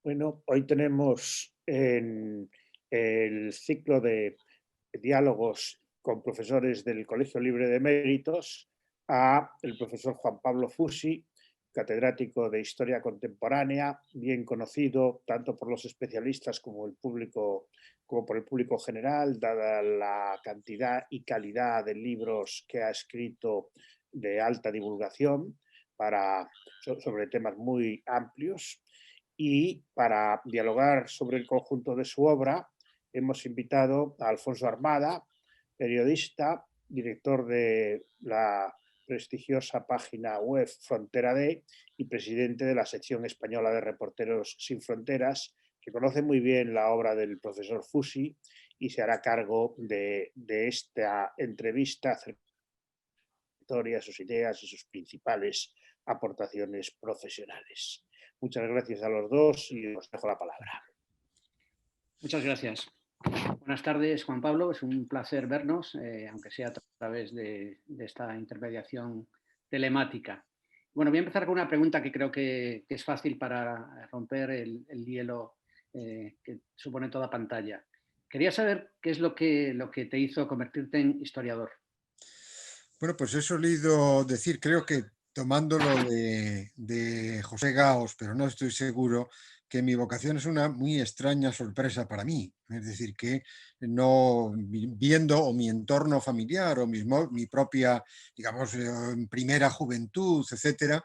Bueno, hoy tenemos en el ciclo de diálogos con profesores del Colegio Libre de Méritos a el profesor Juan Pablo Fusi, catedrático de Historia Contemporánea, bien conocido tanto por los especialistas como el público, como por el público general, dada la cantidad y calidad de libros que ha escrito de alta divulgación sobre temas muy amplios. Y para dialogar sobre el conjunto de su obra, hemos invitado a Alfonso Armada, periodista, director de la prestigiosa página web Frontera D y presidente de la sección española de Reporteros Sin Fronteras, que conoce muy bien la obra del profesor Fusi y se hará cargo de esta entrevista acerca de su historia, sus ideas y sus principales aportaciones profesionales. Muchas gracias a los dos y os dejo la palabra. Muchas gracias. Buenas tardes, Juan Pablo. Es un placer vernos, aunque sea a través de esta intermediación telemática. Bueno, voy a empezar con una pregunta que creo que es fácil para romper el hielo que supone toda pantalla. Quería saber qué es lo que te hizo convertirte en historiador. Bueno, pues he solido decir, creo que tomándolo de José Gaos, pero no estoy seguro, que mi vocación es una muy extraña sorpresa para mí. Es decir, que no viendo o mi entorno familiar o mi propia, digamos, primera juventud, etcétera,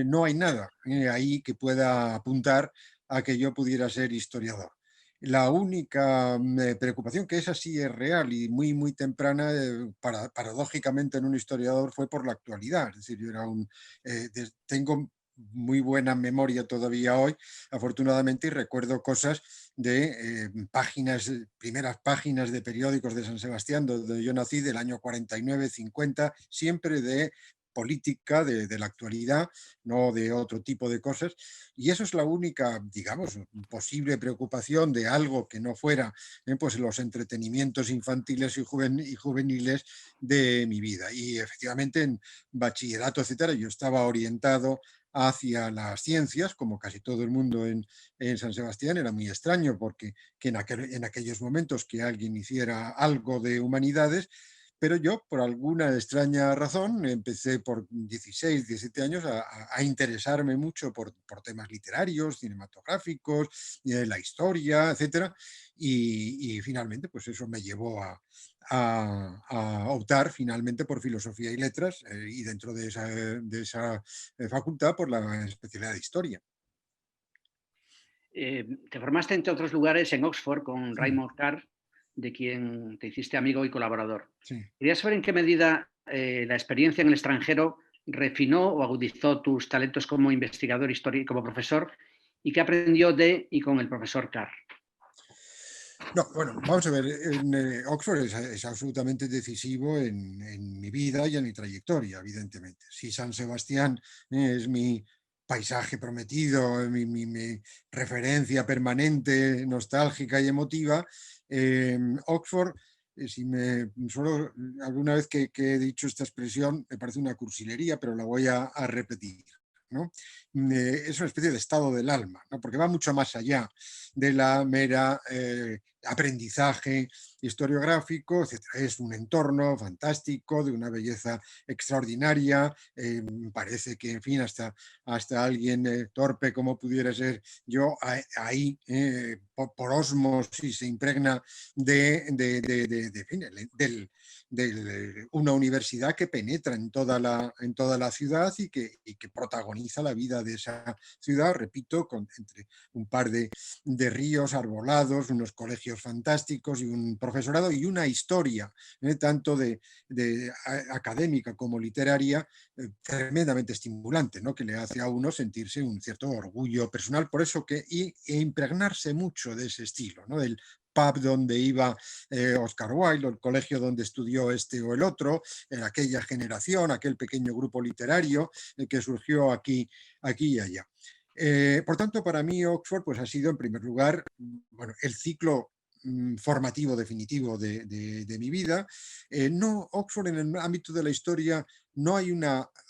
no hay nada ahí que pueda apuntar a que yo pudiera ser historiador. La única preocupación, que esa sí es real y muy, muy temprana, paradójicamente en un historiador, fue por la actualidad. Es decir, yo era tengo muy buena memoria todavía hoy, afortunadamente, y recuerdo cosas de primeras páginas de periódicos de San Sebastián, donde yo nací, del año 49, 50, siempre de política, de la actualidad, no de otro tipo de cosas. Y eso es la única, digamos, posible preocupación de algo que no fuera pues los entretenimientos infantiles y juveniles de mi vida. Y efectivamente en bachillerato, etcétera, yo estaba orientado hacia las ciencias, como casi todo el mundo en San Sebastián. Era muy extraño porque en aquellos momentos que alguien hiciera algo de humanidades, pero yo, por alguna extraña razón, empecé por 16, 17 años a interesarme mucho por temas literarios, cinematográficos, la historia, etcétera. Y finalmente, pues eso me llevó a optar finalmente por filosofía y letras, y dentro de esa facultad por la especialidad de historia. Te formaste, entre otros lugares, en Oxford con Mm, Raymond Carr, de quien te hiciste amigo y colaborador. sí. Quería saber en qué medida la experiencia en el extranjero refinó o agudizó tus talentos como investigador histórico y como profesor, y qué aprendió de y con el profesor Carr. No, bueno, vamos a ver, Oxford es absolutamente decisivo en mi vida y en mi trayectoria, evidentemente. Si San Sebastián es mi paisaje prometido, mi referencia permanente, nostálgica y emotiva, Oxford, si me solo alguna vez que he dicho esta expresión, me parece una cursilería, pero la voy a repetir. ¿No? Es una especie de estado del alma, ¿no? Porque va mucho más allá de la mera aprendizaje historiográfico, etcétera. Es un entorno fantástico, de una belleza extraordinaria. Parece que, en fin, hasta alguien torpe como pudiera ser yo, ahí por osmosis se impregna de una universidad que penetra en toda la ciudad y que protagoniza la vida de esa ciudad, repito, entre un par de ríos arbolados, unos colegios fantásticos y un profesorado y una historia, tanto académica como literaria, tremendamente estimulante, ¿no? Que le hace a uno sentirse un cierto orgullo personal, por eso e impregnarse mucho de ese estilo, ¿no? Del pub donde iba Oscar Wilde, o el colegio donde estudió este o el otro, en aquella generación, aquel pequeño grupo literario que surgió aquí y allá. Por tanto, para mí Oxford pues, ha sido, en primer lugar, bueno, el ciclo formativo definitivo de mi vida. No, Oxford en el ámbito de la historia no hay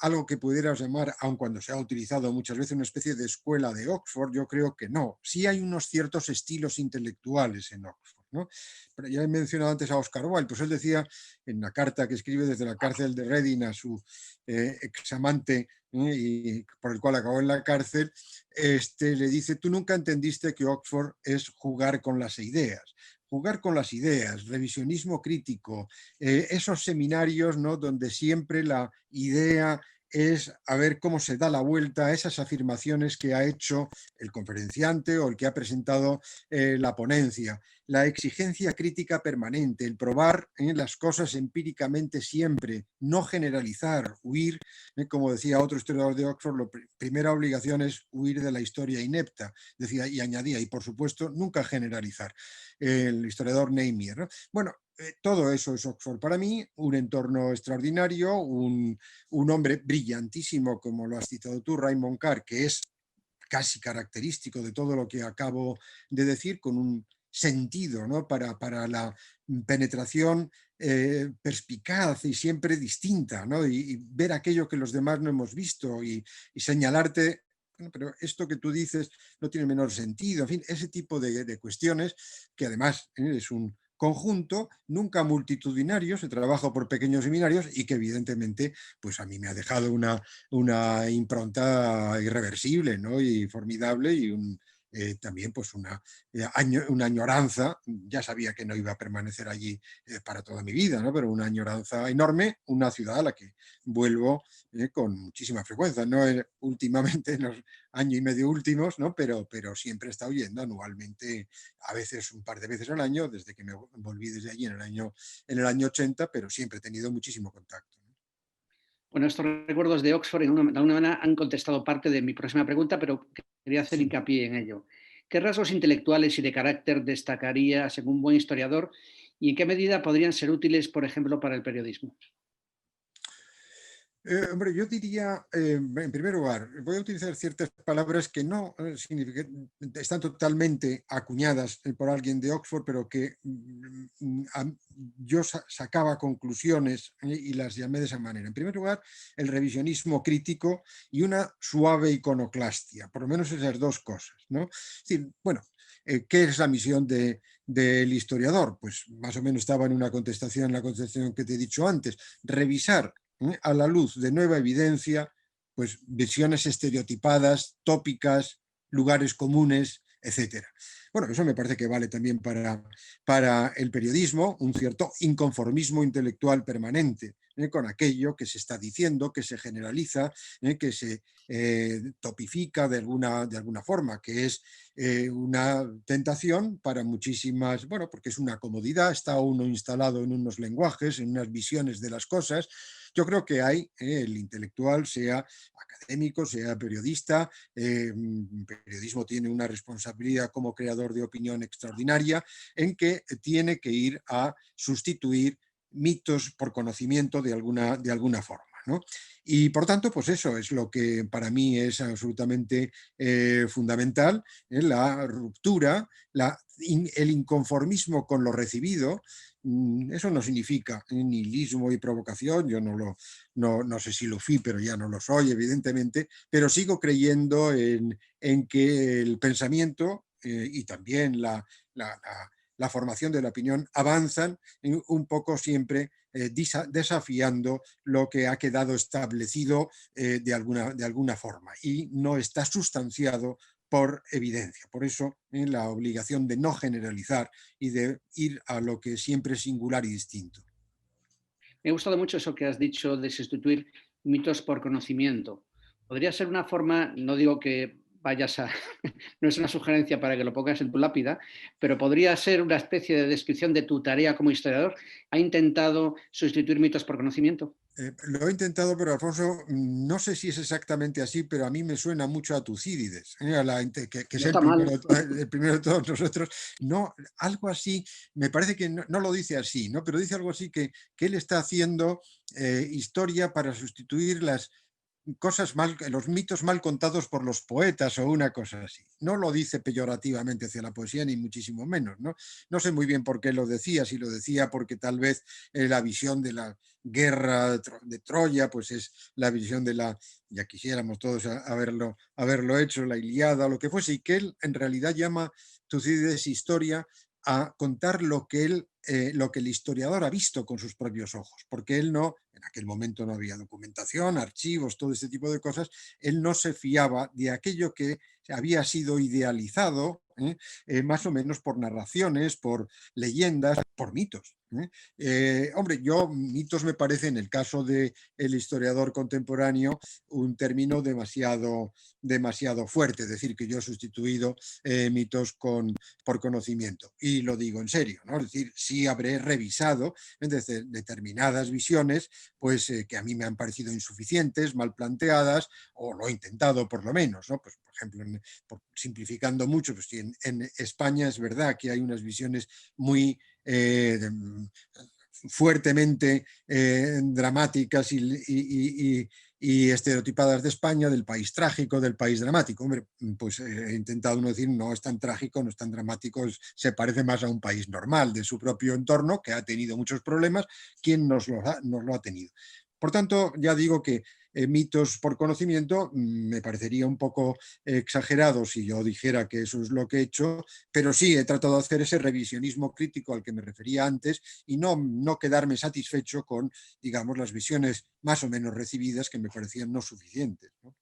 algo que pudieras llamar, aun cuando se ha utilizado muchas veces, una especie de escuela de Oxford. Yo creo que no. Sí hay unos ciertos estilos intelectuales en Oxford, ¿no? Pero ya he mencionado antes a Oscar Wilde, pues él decía en la carta que escribe desde la cárcel de Reading a su examante, y por el cual acabó en la cárcel, le dice: tú nunca entendiste que Oxford es jugar con las ideas. Jugar con las ideas, revisionismo crítico, esos seminarios, ¿no?, donde siempre la idea es a ver cómo se da la vuelta a esas afirmaciones que ha hecho el conferenciante o el que ha presentado la ponencia. La exigencia crítica permanente, el probar las cosas empíricamente siempre, no generalizar, huir, como decía otro historiador de Oxford, la primera obligación es huir de la historia inepta, decía, y añadía, y por supuesto, nunca generalizar. El historiador Neimier, ¿no? Bueno, todo eso es Oxford para mí, un entorno extraordinario, un hombre brillantísimo, como lo has citado tú, Raymond Carr, que es casi característico de todo lo que acabo de decir, con un sentido, ¿no?, para la penetración perspicaz y siempre distinta, ¿no? Y ver aquello que los demás no hemos visto y señalarte: bueno, pero esto que tú dices no tiene menor sentido. En fin, ese tipo de cuestiones que además es un conjunto, nunca multitudinario, se trabaja por pequeños seminarios y que evidentemente pues a mí me ha dejado una impronta irreversible, ¿no?, y formidable, y también pues una añoranza. Ya sabía que no iba a permanecer allí para toda mi vida, ¿no?, pero una añoranza enorme, una ciudad a la que vuelvo con muchísima frecuencia, no últimamente en los año y medio últimos, ¿no?, pero siempre he estado yendo anualmente, a veces un par de veces al año, desde que me volví desde allí en el año 80, pero siempre he tenido muchísimo contacto. Bueno, estos recuerdos de Oxford de alguna manera han contestado parte de mi próxima pregunta, pero quería hacer Sí. hincapié en ello. ¿Qué rasgos intelectuales y de carácter destacaría según un buen historiador y en qué medida podrían ser útiles, por ejemplo, para el periodismo? Hombre, yo diría, en primer lugar, voy a utilizar ciertas palabras que no están totalmente acuñadas por alguien de Oxford, pero que yo sacaba conclusiones y las llamé de esa manera. En primer lugar, el revisionismo crítico y una suave iconoclastia, por lo menos esas dos cosas, ¿no? Es decir, bueno, ¿qué es la misión del historiador? Pues más o menos estaba en la contestación que te he dicho antes: revisar a la luz de nueva evidencia, pues visiones estereotipadas, tópicas, lugares comunes, etcétera. Bueno, eso me parece que vale también para el periodismo, un cierto inconformismo intelectual permanente con aquello que se está diciendo, que se generaliza, que se topifica de alguna forma, que es una tentación para muchísimas, bueno, porque es una comodidad, está uno instalado en unos lenguajes, en unas visiones de las cosas. Yo creo que hay el intelectual, sea académico, sea periodista, periodismo tiene una responsabilidad como creador de opinión extraordinaria, en que tiene que ir a sustituir mitos por conocimiento de alguna forma, ¿no? Y por tanto, pues eso es lo que para mí es absolutamente fundamental, la ruptura, el inconformismo con lo recibido. Eso no significa nihilismo y provocación, yo no sé si lo fui, pero ya no lo soy, evidentemente, pero sigo creyendo en que el pensamiento y también la formación de la opinión avanzan un poco siempre desafiando lo que ha quedado establecido de alguna forma y no está sustanciado por evidencia. Por eso la obligación de no generalizar y de ir a lo que siempre es singular y distinto. Me ha gustado mucho eso que has dicho de sustituir mitos por conocimiento. Podría ser una forma, no digo que vayas a, no es una sugerencia para que lo pongas en tu lápida, pero podría ser una especie de descripción de tu tarea como historiador. ¿Ha intentado sustituir mitos por conocimiento? Lo he intentado, pero Alfonso, no sé si es exactamente así, pero a mí me suena mucho a Tucídides, que es No está mal. el primero de todos nosotros. No, algo así, me parece que no lo dice así, ¿no? Pero dice algo así que él está haciendo historia para sustituir las los mitos mal contados por los poetas o una cosa así. No lo dice peyorativamente hacia la poesía, ni muchísimo menos, ¿no? No sé muy bien por qué lo decía, si lo decía porque tal vez la visión de la guerra de Troya, pues es la visión de la, ya quisiéramos todos haberlo hecho, la Ilíada o lo que fuese, y que él en realidad llama Tucídides historia a contar lo que el historiador ha visto con sus propios ojos, porque él no, en aquel momento no había documentación, archivos, todo este tipo de cosas, él no se fiaba de aquello que había sido idealizado, más o menos por narraciones, por leyendas, por mitos. Hombre, mitos me parece en el caso del historiador contemporáneo un término demasiado fuerte, es decir, que yo he sustituido mitos por conocimiento. Y lo digo en serio, ¿no? Es decir, sí habré revisado determinadas visiones, pues que a mí me han parecido insuficientes, mal planteadas, o lo he intentado por lo menos, ¿no? Pues, por ejemplo, simplificando mucho, pues en España es verdad que hay unas visiones muy fuertemente dramáticas y estereotipadas de España, del país trágico, del país dramático. Hombre, pues he intentado no decir no es tan trágico, no es tan dramático, se parece más a un país normal de su propio entorno, que ha tenido muchos problemas, quien nos lo ha tenido. Por tanto, ya digo que mitos por conocimiento me parecería un poco exagerado si yo dijera que eso es lo que he hecho, pero sí he tratado de hacer ese revisionismo crítico al que me refería antes y no quedarme satisfecho con, digamos, las visiones más o menos recibidas que me parecían no suficientes, ¿no?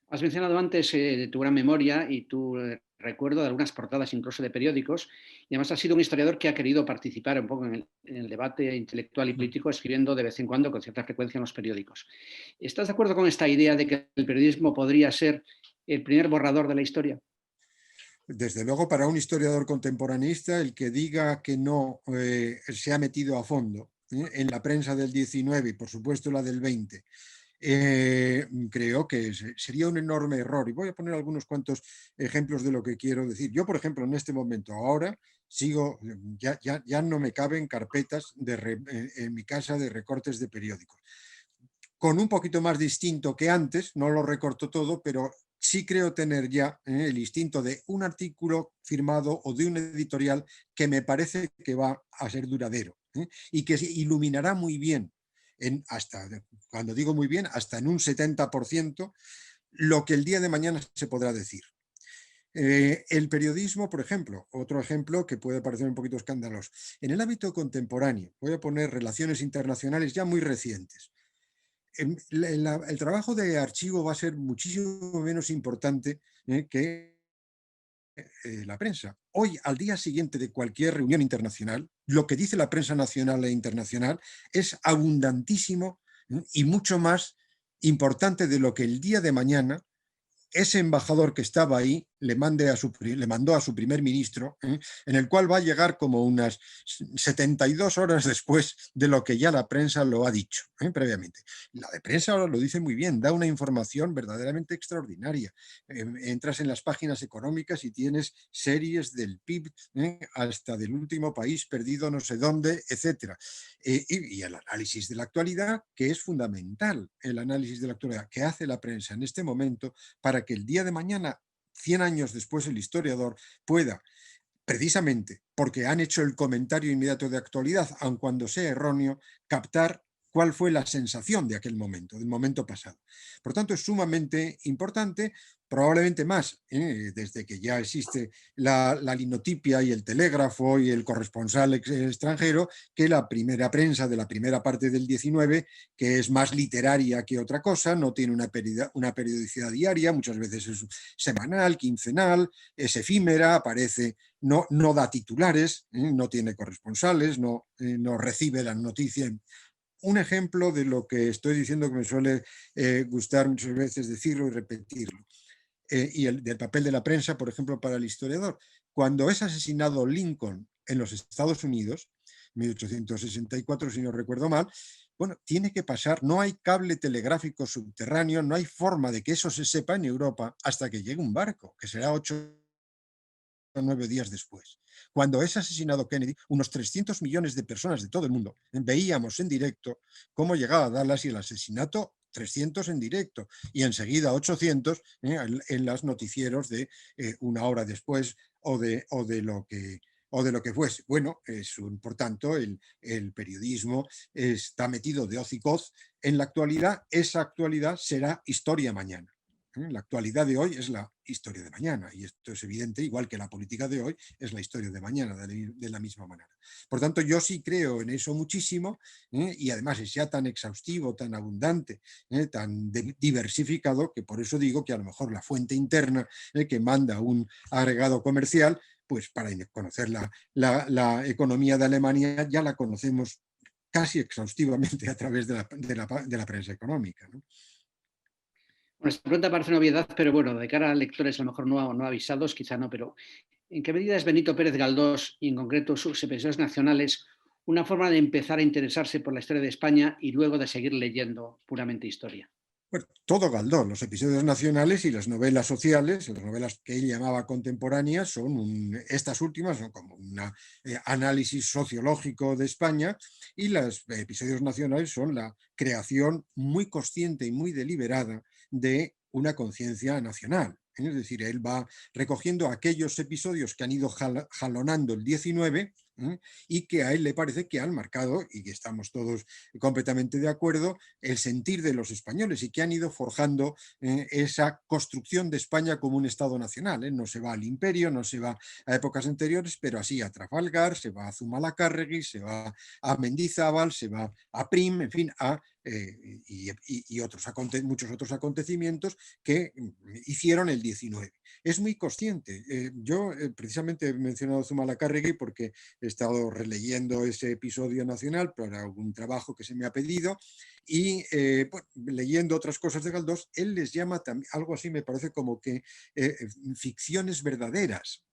Has mencionado antes de tu gran memoria y tu recuerdo de algunas portadas incluso de periódicos, y además has sido un historiador que ha querido participar un poco en el debate intelectual y político, escribiendo de vez en cuando con cierta frecuencia en los periódicos. ¿Estás de acuerdo con esta idea de que el periodismo podría ser el primer borrador de la historia? Desde luego, para un historiador contemporaneista, el que diga que no se ha metido a fondo en la prensa del 19 y por supuesto la del 20, creo que sería un enorme error. Y voy a poner algunos cuantos ejemplos de lo que quiero decir. Yo, por ejemplo, en este momento, ahora sigo, ya no me caben carpetas en mi casa de recortes de periódicos. Con un poquito más distinto que antes, no lo recorto todo, pero sí creo tener ya el instinto de un artículo firmado o de un editorial que me parece que va a ser duradero y que iluminará muy bien, cuando digo muy bien, hasta en un 70%, lo que el día de mañana se podrá decir. El periodismo, por ejemplo, otro ejemplo que puede parecer un poquito escandaloso. En el ámbito contemporáneo, voy a poner relaciones internacionales ya muy recientes. El trabajo de archivo va a ser muchísimo menos importante que la prensa. Hoy, al día siguiente de cualquier reunión internacional, lo que dice la prensa nacional e internacional es abundantísimo y mucho más importante de lo que el día de mañana ese embajador que estaba ahí le mandó a su primer ministro, en el cual va a llegar como unas 72 horas después de lo que ya la prensa lo ha dicho previamente. La de prensa ahora lo dice muy bien, da una información verdaderamente extraordinaria. Entras en las páginas económicas y tienes series del PIB hasta del último país perdido no sé dónde, etcétera. Y el análisis de la actualidad, que es fundamental, el análisis de la actualidad que hace la prensa en este momento para que el día de mañana, 100 años después, el historiador pueda, precisamente porque han hecho el comentario inmediato de actualidad, aun cuando sea erróneo, captar cuál fue la sensación de aquel momento, del momento pasado. Por tanto, es sumamente importante, probablemente más, desde que ya existe la linotipia y el telégrafo y el corresponsal extranjero, que la primera prensa de la primera parte del 19, que es más literaria que otra cosa, no tiene una periodicidad diaria, muchas veces es semanal, quincenal, es efímera, aparece, no da titulares, no tiene corresponsales, no recibe las noticias. Un ejemplo de lo que estoy diciendo que me suele gustar muchas veces decirlo y repetirlo. Y del papel de la prensa, por ejemplo, para el historiador. Cuando es asesinado Lincoln en los Estados Unidos, 1864, si no recuerdo mal, bueno, tiene que pasar, no hay cable telegráfico subterráneo, no hay forma de que eso se sepa en Europa hasta que llegue un barco, que será 8 o 9 días después. Cuando es asesinado Kennedy, unos 300 millones de personas de todo el mundo veíamos en directo cómo llegaba a Dallas y el asesinato 300 en directo y enseguida 800 en los noticieros de una hora después o de lo que fuese. Bueno, por tanto, el periodismo está metido de hoz y coz en la actualidad. Esa actualidad será historia mañana. La actualidad de hoy es la historia de mañana, y esto es evidente, igual que la política de hoy es la historia de mañana, de la misma manera. Por tanto, yo sí creo en eso muchísimo, y además es ya tan exhaustivo, tan abundante, tan diversificado, que por eso digo que a lo mejor la fuente interna que manda un agregado comercial, pues para conocer la economía de Alemania ya la conocemos casi exhaustivamente a través de la prensa económica, ¿no? Bueno, esta pregunta parece una obviedad, pero bueno, de cara a lectores a lo mejor no avisados, quizá no, pero ¿en qué medida es Benito Pérez Galdós, y en concreto sus episodios nacionales, una forma de empezar a interesarse por la historia de España y luego de seguir leyendo puramente historia? Bueno, todo Galdós, los episodios nacionales y las novelas sociales, las novelas que él llamaba contemporáneas, estas últimas son como un análisis sociológico de España, y los episodios nacionales son la creación muy consciente y muy deliberada de una conciencia nacional. Es decir, él va recogiendo aquellos episodios que han ido jalonando el 19 y que a él le parece que han marcado, y que estamos todos completamente de acuerdo, el sentir de los españoles, y que han ido forjando esa construcción de España como un Estado nacional. No se va al imperio, no se va a épocas anteriores, pero así a Trafalgar, se va a Zumalacárregui, se va a Mendizábal, se va a Prim, en fin, y muchos otros acontecimientos que hicieron el 19. Es muy consciente. Yo precisamente he mencionado Zumalacárregui porque he estado releyendo ese episodio nacional para algún trabajo que se me ha pedido, y bueno, leyendo otras cosas de Galdós, él les llama también, algo así me parece como que ficciones verdaderas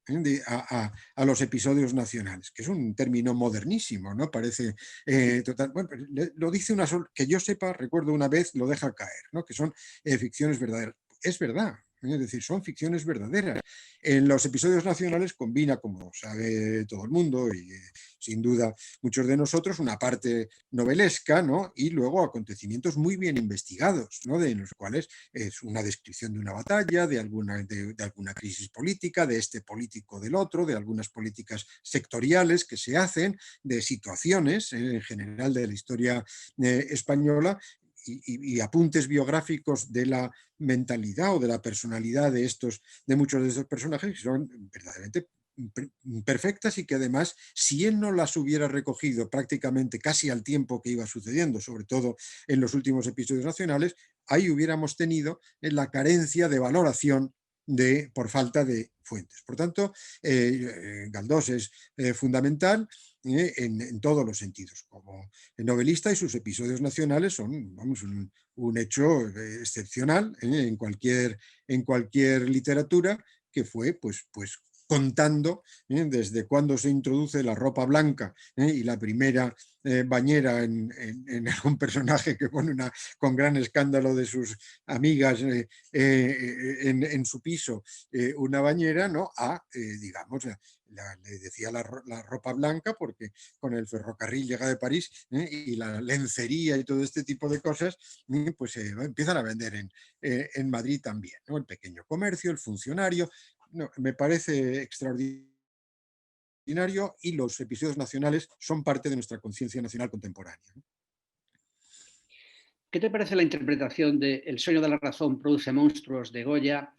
a los episodios nacionales, que es un término modernísimo, ¿no? Parece total. Bueno, lo dice que yo sepa, recuerdo una vez, lo deja caer, ¿no? Que son ficciones verdaderas. Es verdad, es decir, son ficciones verdaderas. En los episodios nacionales combina, como sabe todo el mundo y sin duda muchos de nosotros, una parte novelesca, ¿no? Y luego acontecimientos muy bien investigados, ¿no? De los cuales es una descripción de una batalla, de alguna crisis política, de este político del otro, de algunas políticas sectoriales que se hacen, de situaciones en general de la historia española, y apuntes biográficos de la mentalidad o de la personalidad de muchos de estos personajes, que son verdaderamente perfectas, y que además, si él no las hubiera recogido prácticamente casi al tiempo que iba sucediendo, sobre todo en los últimos episodios nacionales, ahí hubiéramos tenido la carencia de valoración por falta de fuentes. Por tanto, Galdós es fundamental en todos los sentidos. Como novelista, y sus episodios nacionales son, vamos, un hecho excepcional en cualquier literatura, que fue pues contando desde cuando se introduce la ropa blanca y la primera bañera en un personaje que pone con gran escándalo de sus amigas en su piso una bañera, ¿no? Digamos, le decía la ropa blanca porque con el ferrocarril llega de París y la lencería y todo este tipo de cosas, pues empiezan a vender en Madrid también, ¿no? El pequeño comercio, el funcionario. No, me parece extraordinario, y los episodios nacionales son parte de nuestra conciencia nacional contemporánea, ¿no? ¿Qué te parece la interpretación de El sueño de la razón produce monstruos de Goya,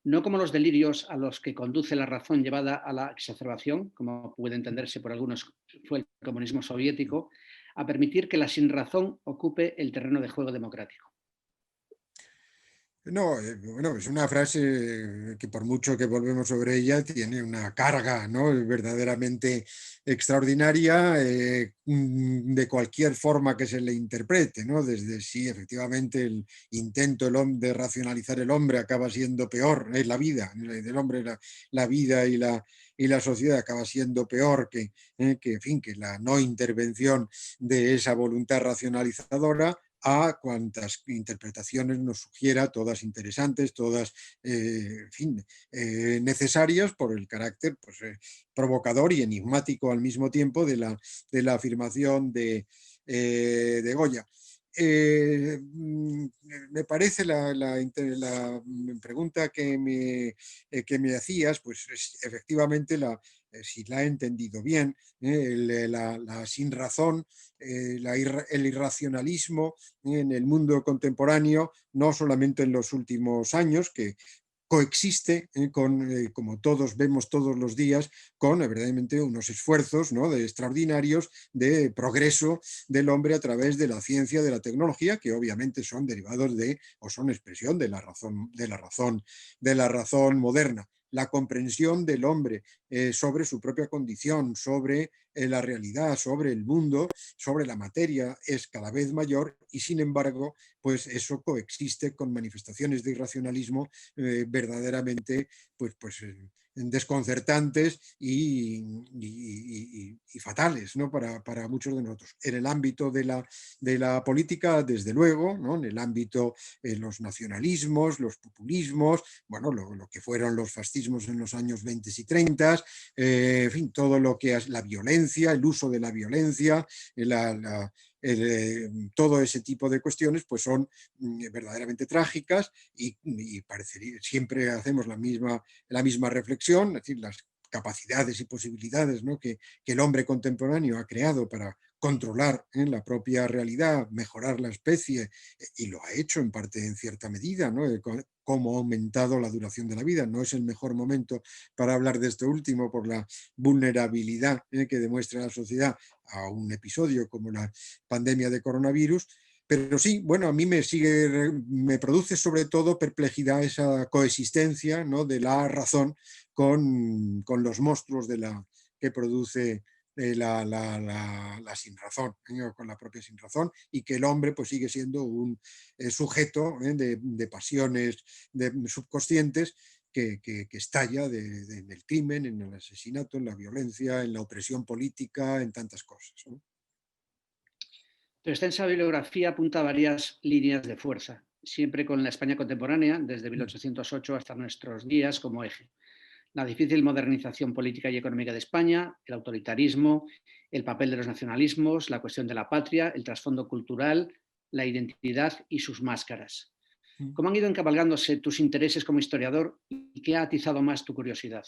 no como los delirios a los que conduce la razón llevada a la exacerbación, como puede entenderse por algunos fue el comunismo soviético, a permitir que la sinrazón ocupe el terreno de juego democrático? No, bueno, es una frase que, por mucho que volvemos sobre ella, tiene una carga, ¿no? Verdaderamente extraordinaria, de cualquier forma que se le interprete, ¿no? Desde si efectivamente el intento de racionalizar el hombre acaba siendo peor, la vida del hombre, la vida y la sociedad acaba siendo peor en fin, que la no intervención de esa voluntad racionalizadora, a cuantas interpretaciones nos sugiera, todas interesantes, todas en fin, necesarias por el carácter pues, provocador y enigmático al mismo tiempo de la afirmación de Goya. me parece la pregunta que me hacías, pues efectivamente, si la he entendido bien, la sinrazón, el irracionalismo en el mundo contemporáneo, no solamente en los últimos años, que coexiste como todos vemos todos los días, con verdaderamente unos esfuerzos, ¿no?, extraordinarios de progreso del hombre a través de la ciencia, de la tecnología, que obviamente son derivados o son expresión de la razón moderna. La comprensión del hombre sobre su propia condición, sobre la realidad, sobre el mundo, sobre la materia, es cada vez mayor, y sin embargo, pues eso coexiste con manifestaciones de irracionalismo verdaderamente desconcertantes y fatales, ¿no?, para muchos de nosotros. En el ámbito de la política, desde luego, ¿no?, en el ámbito de los nacionalismos, los populismos, bueno, lo que fueron los fascismos en los años 20 y 30, en fin, todo lo que es la violencia, el uso de la violencia, todo ese tipo de cuestiones pues son verdaderamente trágicas y parecería, siempre hacemos la misma reflexión, es decir, las capacidades y posibilidades, ¿no?, que el hombre contemporáneo ha creado para controlar la propia realidad, mejorar la especie, y lo ha hecho en parte en cierta medida, ¿no?, cómo ha aumentado la duración de la vida. No es el mejor momento para hablar de esto último por la vulnerabilidad que demuestra la sociedad a un episodio como la pandemia de coronavirus, pero sí, bueno, a mí me produce sobre todo perplejidad esa coexistencia, ¿no?, de la razón con los monstruos que produce la sinrazón, o con la propia sinrazón, y que el hombre pues sigue siendo un sujeto de pasiones subconscientes que estalla en el crimen, en el asesinato, en la violencia, en la opresión política, en tantas cosas, ¿no? Tu extensa bibliografía apunta a varias líneas de fuerza, siempre con la España contemporánea, desde 1808 hasta nuestros días, como eje. La difícil modernización política y económica de España, el autoritarismo, el papel de los nacionalismos, la cuestión de la patria, el trasfondo cultural, la identidad y sus máscaras. ¿Cómo han ido encabalgándose tus intereses como historiador y qué ha atizado más tu curiosidad?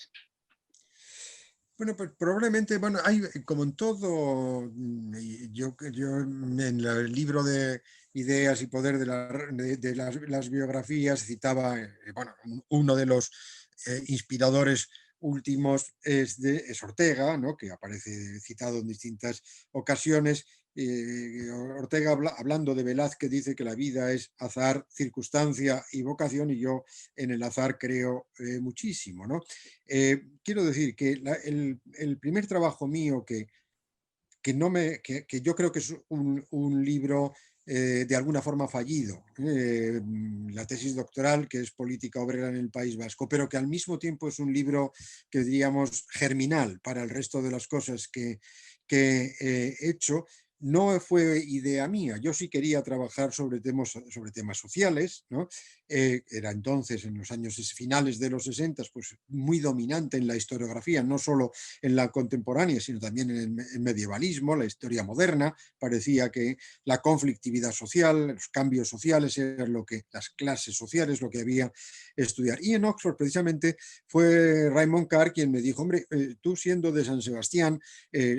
Bueno, pues probablemente, bueno, hay, como en todo, yo en el libro de Ideas y Poder de las biografías citaba, bueno, uno de los inspiradores últimos es Ortega, ¿no?, que aparece citado en distintas ocasiones. Ortega, hablando de Velázquez, dice que la vida es azar, circunstancia y vocación, y yo en el azar creo muchísimo, ¿no? Quiero decir que el primer trabajo mío que yo creo que es un libro de alguna forma fallido, la tesis doctoral, que es Política obrera en el País Vasco, pero que al mismo tiempo es un libro que diríamos germinal para el resto de las cosas que he hecho. No fue idea mía, yo sí quería trabajar sobre temas sociales, ¿no? Era entonces, en los años finales de los 60, pues muy dominante en la historiografía, no solo en la contemporánea, sino también en el medievalismo, la historia moderna. Parecía que la conflictividad social, los cambios sociales, eran las clases sociales, lo que había que estudiar. Y en Oxford, precisamente, fue Raymond Carr quien me dijo: hombre, tú siendo de San Sebastián,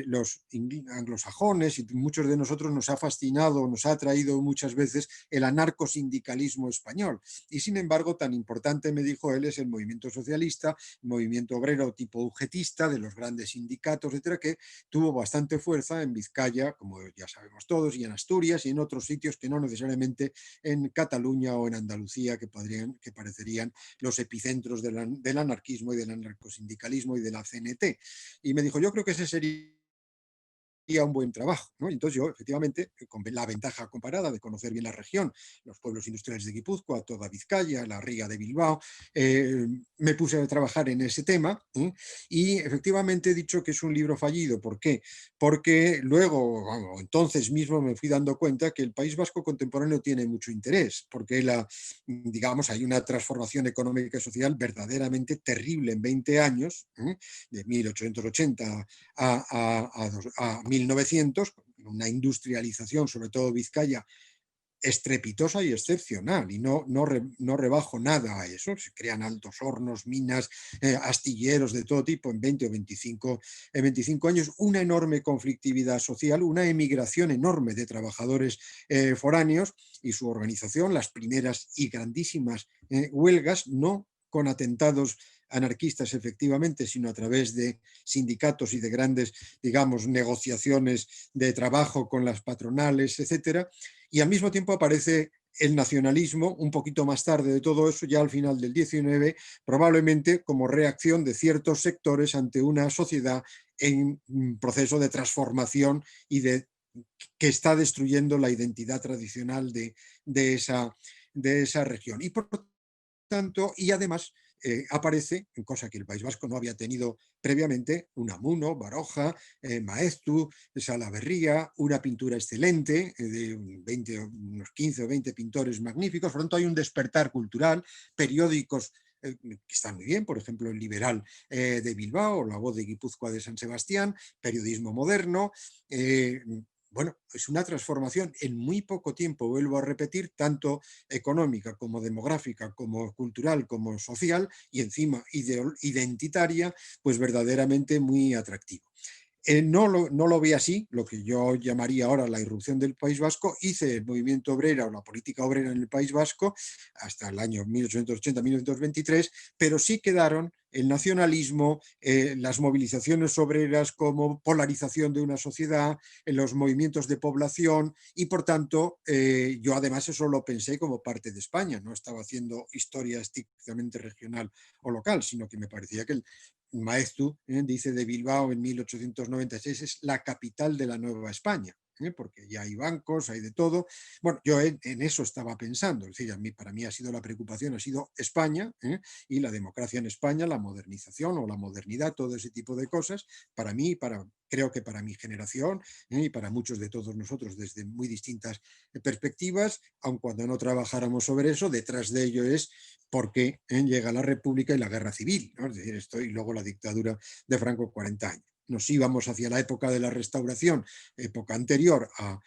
los anglosajones y muchos de nosotros nos ha fascinado, nos ha atraído muchas veces el anarcosindicalismo español. Y sin embargo, tan importante, me dijo él, es el movimiento socialista, el movimiento obrero tipo ugetista de los grandes sindicatos, etcétera, que tuvo bastante fuerza en Vizcaya, como ya sabemos todos, y en Asturias y en otros sitios que no necesariamente en Cataluña o en Andalucía, que parecerían los epicentros del anarquismo y del anarcosindicalismo y de la CNT. Y me dijo: yo creo que ese sería un buen trabajo, ¿no? Entonces yo, efectivamente, con la ventaja comparada de conocer bien la región, los pueblos industriales de Guipúzcoa, toda Vizcaya, la ría de Bilbao, me puse a trabajar en ese tema, y efectivamente he dicho que es un libro fallido. ¿Por qué? Porque luego, bueno, entonces mismo me fui dando cuenta que el País Vasco contemporáneo tiene mucho interés, porque digamos, hay una transformación económica y social verdaderamente terrible en 20 años, de 1880 a 1900, una industrialización, sobre todo Vizcaya, estrepitosa y excepcional, y no rebajo nada a eso. Se crean altos hornos, minas, astilleros de todo tipo en 20 o 25 años, una enorme conflictividad social, una emigración enorme de trabajadores foráneos y su organización, las primeras y grandísimas huelgas, no con atentados anarquistas efectivamente, sino a través de sindicatos y de grandes, digamos, negociaciones de trabajo con las patronales, etcétera. Y al mismo tiempo aparece el nacionalismo, un poquito más tarde de todo eso, ya al final del 19, probablemente como reacción de ciertos sectores ante una sociedad en proceso de transformación y que está destruyendo la identidad tradicional de esa región. Y por tanto, y además aparece, cosa que el País Vasco no había tenido previamente, Unamuno, Baroja, Maeztu, Salaverría, una pintura excelente de unos 15 o 20 pintores magníficos. Por lo tanto, hay un despertar cultural, periódicos que están muy bien, por ejemplo, el Liberal de Bilbao, La Voz de Guipúzcoa de San Sebastián, periodismo moderno. Bueno, es una transformación en muy poco tiempo, vuelvo a repetir, tanto económica como demográfica, como cultural, como social y encima identitaria, pues verdaderamente muy atractivo. No lo vi así, lo que yo llamaría ahora la irrupción del País Vasco. Hice el movimiento obrera o la política obrera en el País Vasco hasta el año 1880-1923, pero sí quedaron el nacionalismo, las movilizaciones obreras como polarización de una sociedad, los movimientos de población y por tanto yo además eso lo pensé como parte de España, no estaba haciendo historia estrictamente regional o local, sino que me parecía que el Maeztu dice de Bilbao en 1896 es la capital de la Nueva España, porque ya hay bancos, hay de todo. Bueno, yo en eso estaba pensando, es decir, para mí ha sido la preocupación, ha sido España y la democracia en España, la modernización o la modernidad, todo ese tipo de cosas, para mí, creo que para mi generación y para muchos de todos nosotros desde muy distintas perspectivas, aun cuando no trabajáramos sobre eso, detrás de ello es por qué llega la República y la Guerra Civil, ¿no? Es decir, esto y luego la dictadura de Franco 40 años. Nos íbamos hacia la época de la Restauración, época anterior a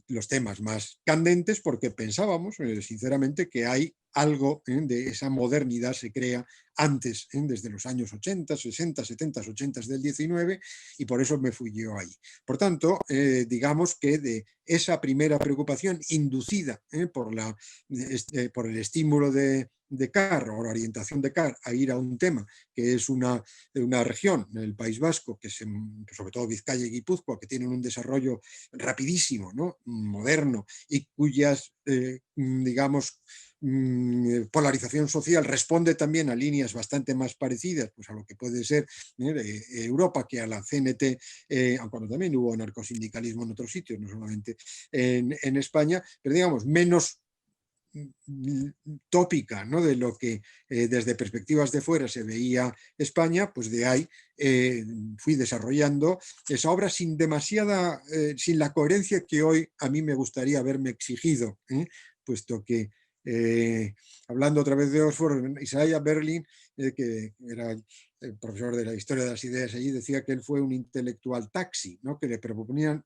los temas más candentes, porque pensábamos, sinceramente, que hay algo de esa modernidad se crea antes, desde los años 80, 60, 70, 80 del 19, y por eso me fui yo ahí. Por tanto, digamos que de esa primera preocupación inducida por el estímulo de Carr o la orientación de Carr a ir a un tema que es una región, el País Vasco, que sobre todo Vizcaya y Guipúzcoa, que tienen un desarrollo rapidísimo, ¿no? Moderno y cuyas, digamos, polarización social responde también a líneas bastante más parecidas pues, a lo que puede ser Europa que a la CNT, aunque también hubo anarcosindicalismo en otros sitios, no solamente en España, pero digamos menos tópica, ¿no? De lo que desde perspectivas de fuera se veía España, pues de ahí fui desarrollando esa obra sin sin la coherencia que hoy a mí me gustaría haberme exigido, puesto que hablando otra vez de Oxford, Isaiah Berlin, que era el profesor de la historia de las ideas allí, decía que él fue un intelectual taxi, ¿no? Que le proponían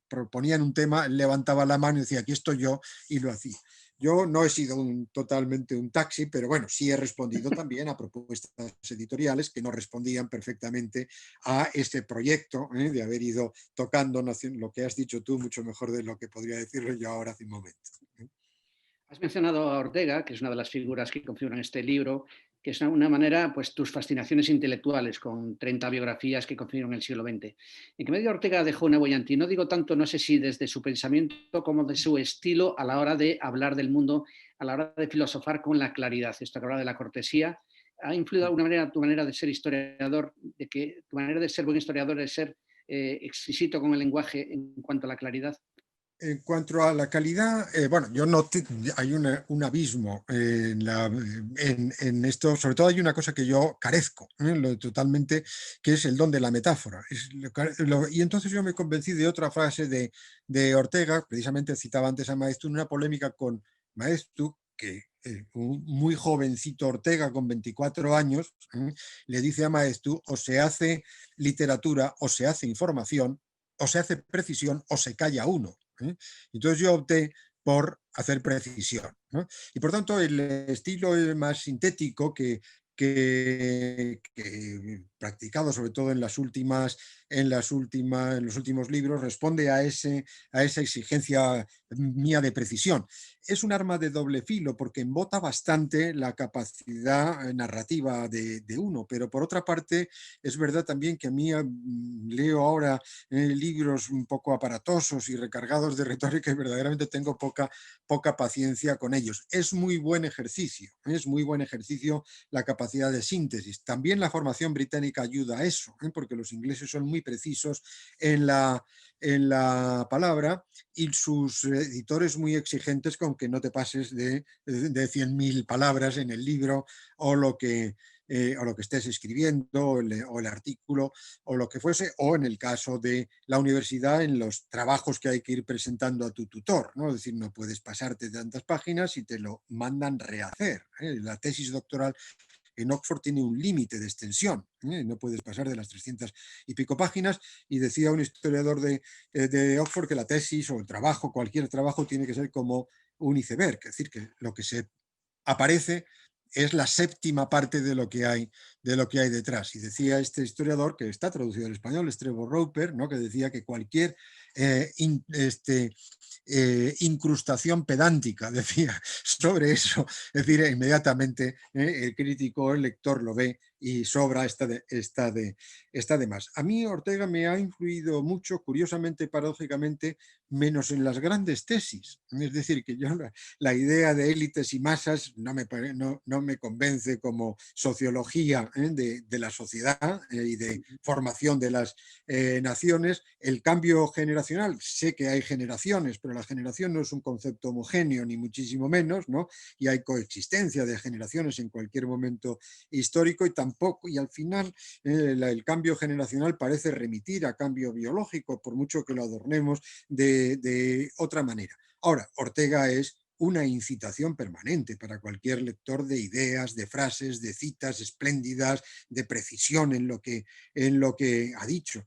un tema, él levantaba la mano y decía, aquí estoy yo, y lo hacía. Yo no he sido totalmente un taxi, pero bueno, sí he respondido también a propuestas editoriales que no respondían perfectamente a este proyecto de haber ido tocando lo que has dicho tú mucho mejor de lo que podría decirlo yo ahora hace un momento. Has mencionado a Ortega, que es una de las figuras que configuran este libro, que es una manera, pues tus fascinaciones intelectuales con 30 biografías que configuran el siglo XX. ¿En qué medida Ortega dejó una huella en ti? No digo tanto, no sé si desde su pensamiento como de su estilo a la hora de hablar del mundo, a la hora de filosofar con la claridad. Esto que habla de la cortesía, ¿ha influido de alguna manera tu manera de ser historiador, de que tu manera de ser buen historiador es ser exquisito con el lenguaje en cuanto a la claridad? En cuanto a la calidad, bueno, hay un abismo en esto, sobre todo hay una cosa que yo carezco totalmente, que es el don de la metáfora. Y entonces yo me convencí de otra frase de Ortega, precisamente citaba antes a Maeztu, en una polémica con Maeztu, que un muy jovencito Ortega con 24 años le dice a Maeztu, o se hace literatura o se hace información, o se hace precisión o se calla uno. Entonces yo opté por hacer precisión, ¿no? Y por tanto el estilo más sintético que practicado sobre todo en los últimos libros responde a esa exigencia mía de precisión. Es un arma de doble filo porque embota bastante la capacidad narrativa de uno, pero por otra parte es verdad también que a mí leo ahora libros un poco aparatosos y recargados de retórica y verdaderamente tengo poca paciencia con ellos. Es muy buen ejercicio la capacidad de síntesis. También la formación británica ayuda a eso, porque los ingleses son muy precisos en la palabra y sus editores muy exigentes con que no te pases de 100.000 palabras en el libro o lo que estés escribiendo, o el artículo, o lo que fuese, o en el caso de la universidad, en los trabajos que hay que ir presentando a tu tutor, ¿no? Es decir, no puedes pasarte de tantas páginas y te lo mandan rehacer. La tesis doctoral en Oxford tiene un límite de extensión, no puedes pasar de las 300 y pico páginas, y decía un historiador de Oxford que la tesis o el trabajo, cualquier trabajo, tiene que ser como un iceberg, es decir, que lo que se aparece es la séptima parte de lo que hay detrás. Y decía este historiador, que está traducido al español, Trevor Roper, ¿no? Que decía que cualquier incrustación pedántica, decía, sobre eso, es decir, inmediatamente el crítico, el lector lo ve y sobra está de más. A mí Ortega me ha influido mucho, curiosamente, paradójicamente, menos en las grandes tesis. Es decir, que yo la idea de élites y masas no me convence como sociología de la sociedad y de formación de las naciones. El cambio generacional, sé que hay generaciones, pero la generación no es un concepto homogéneo, ni muchísimo menos, ¿no? Y hay coexistencia de generaciones en cualquier momento histórico y al final el cambio generacional parece remitir a cambio biológico, por mucho que lo adornemos de otra manera. Ahora, Ortega es una incitación permanente para cualquier lector de ideas, de frases, de citas espléndidas, de precisión en lo que ha dicho.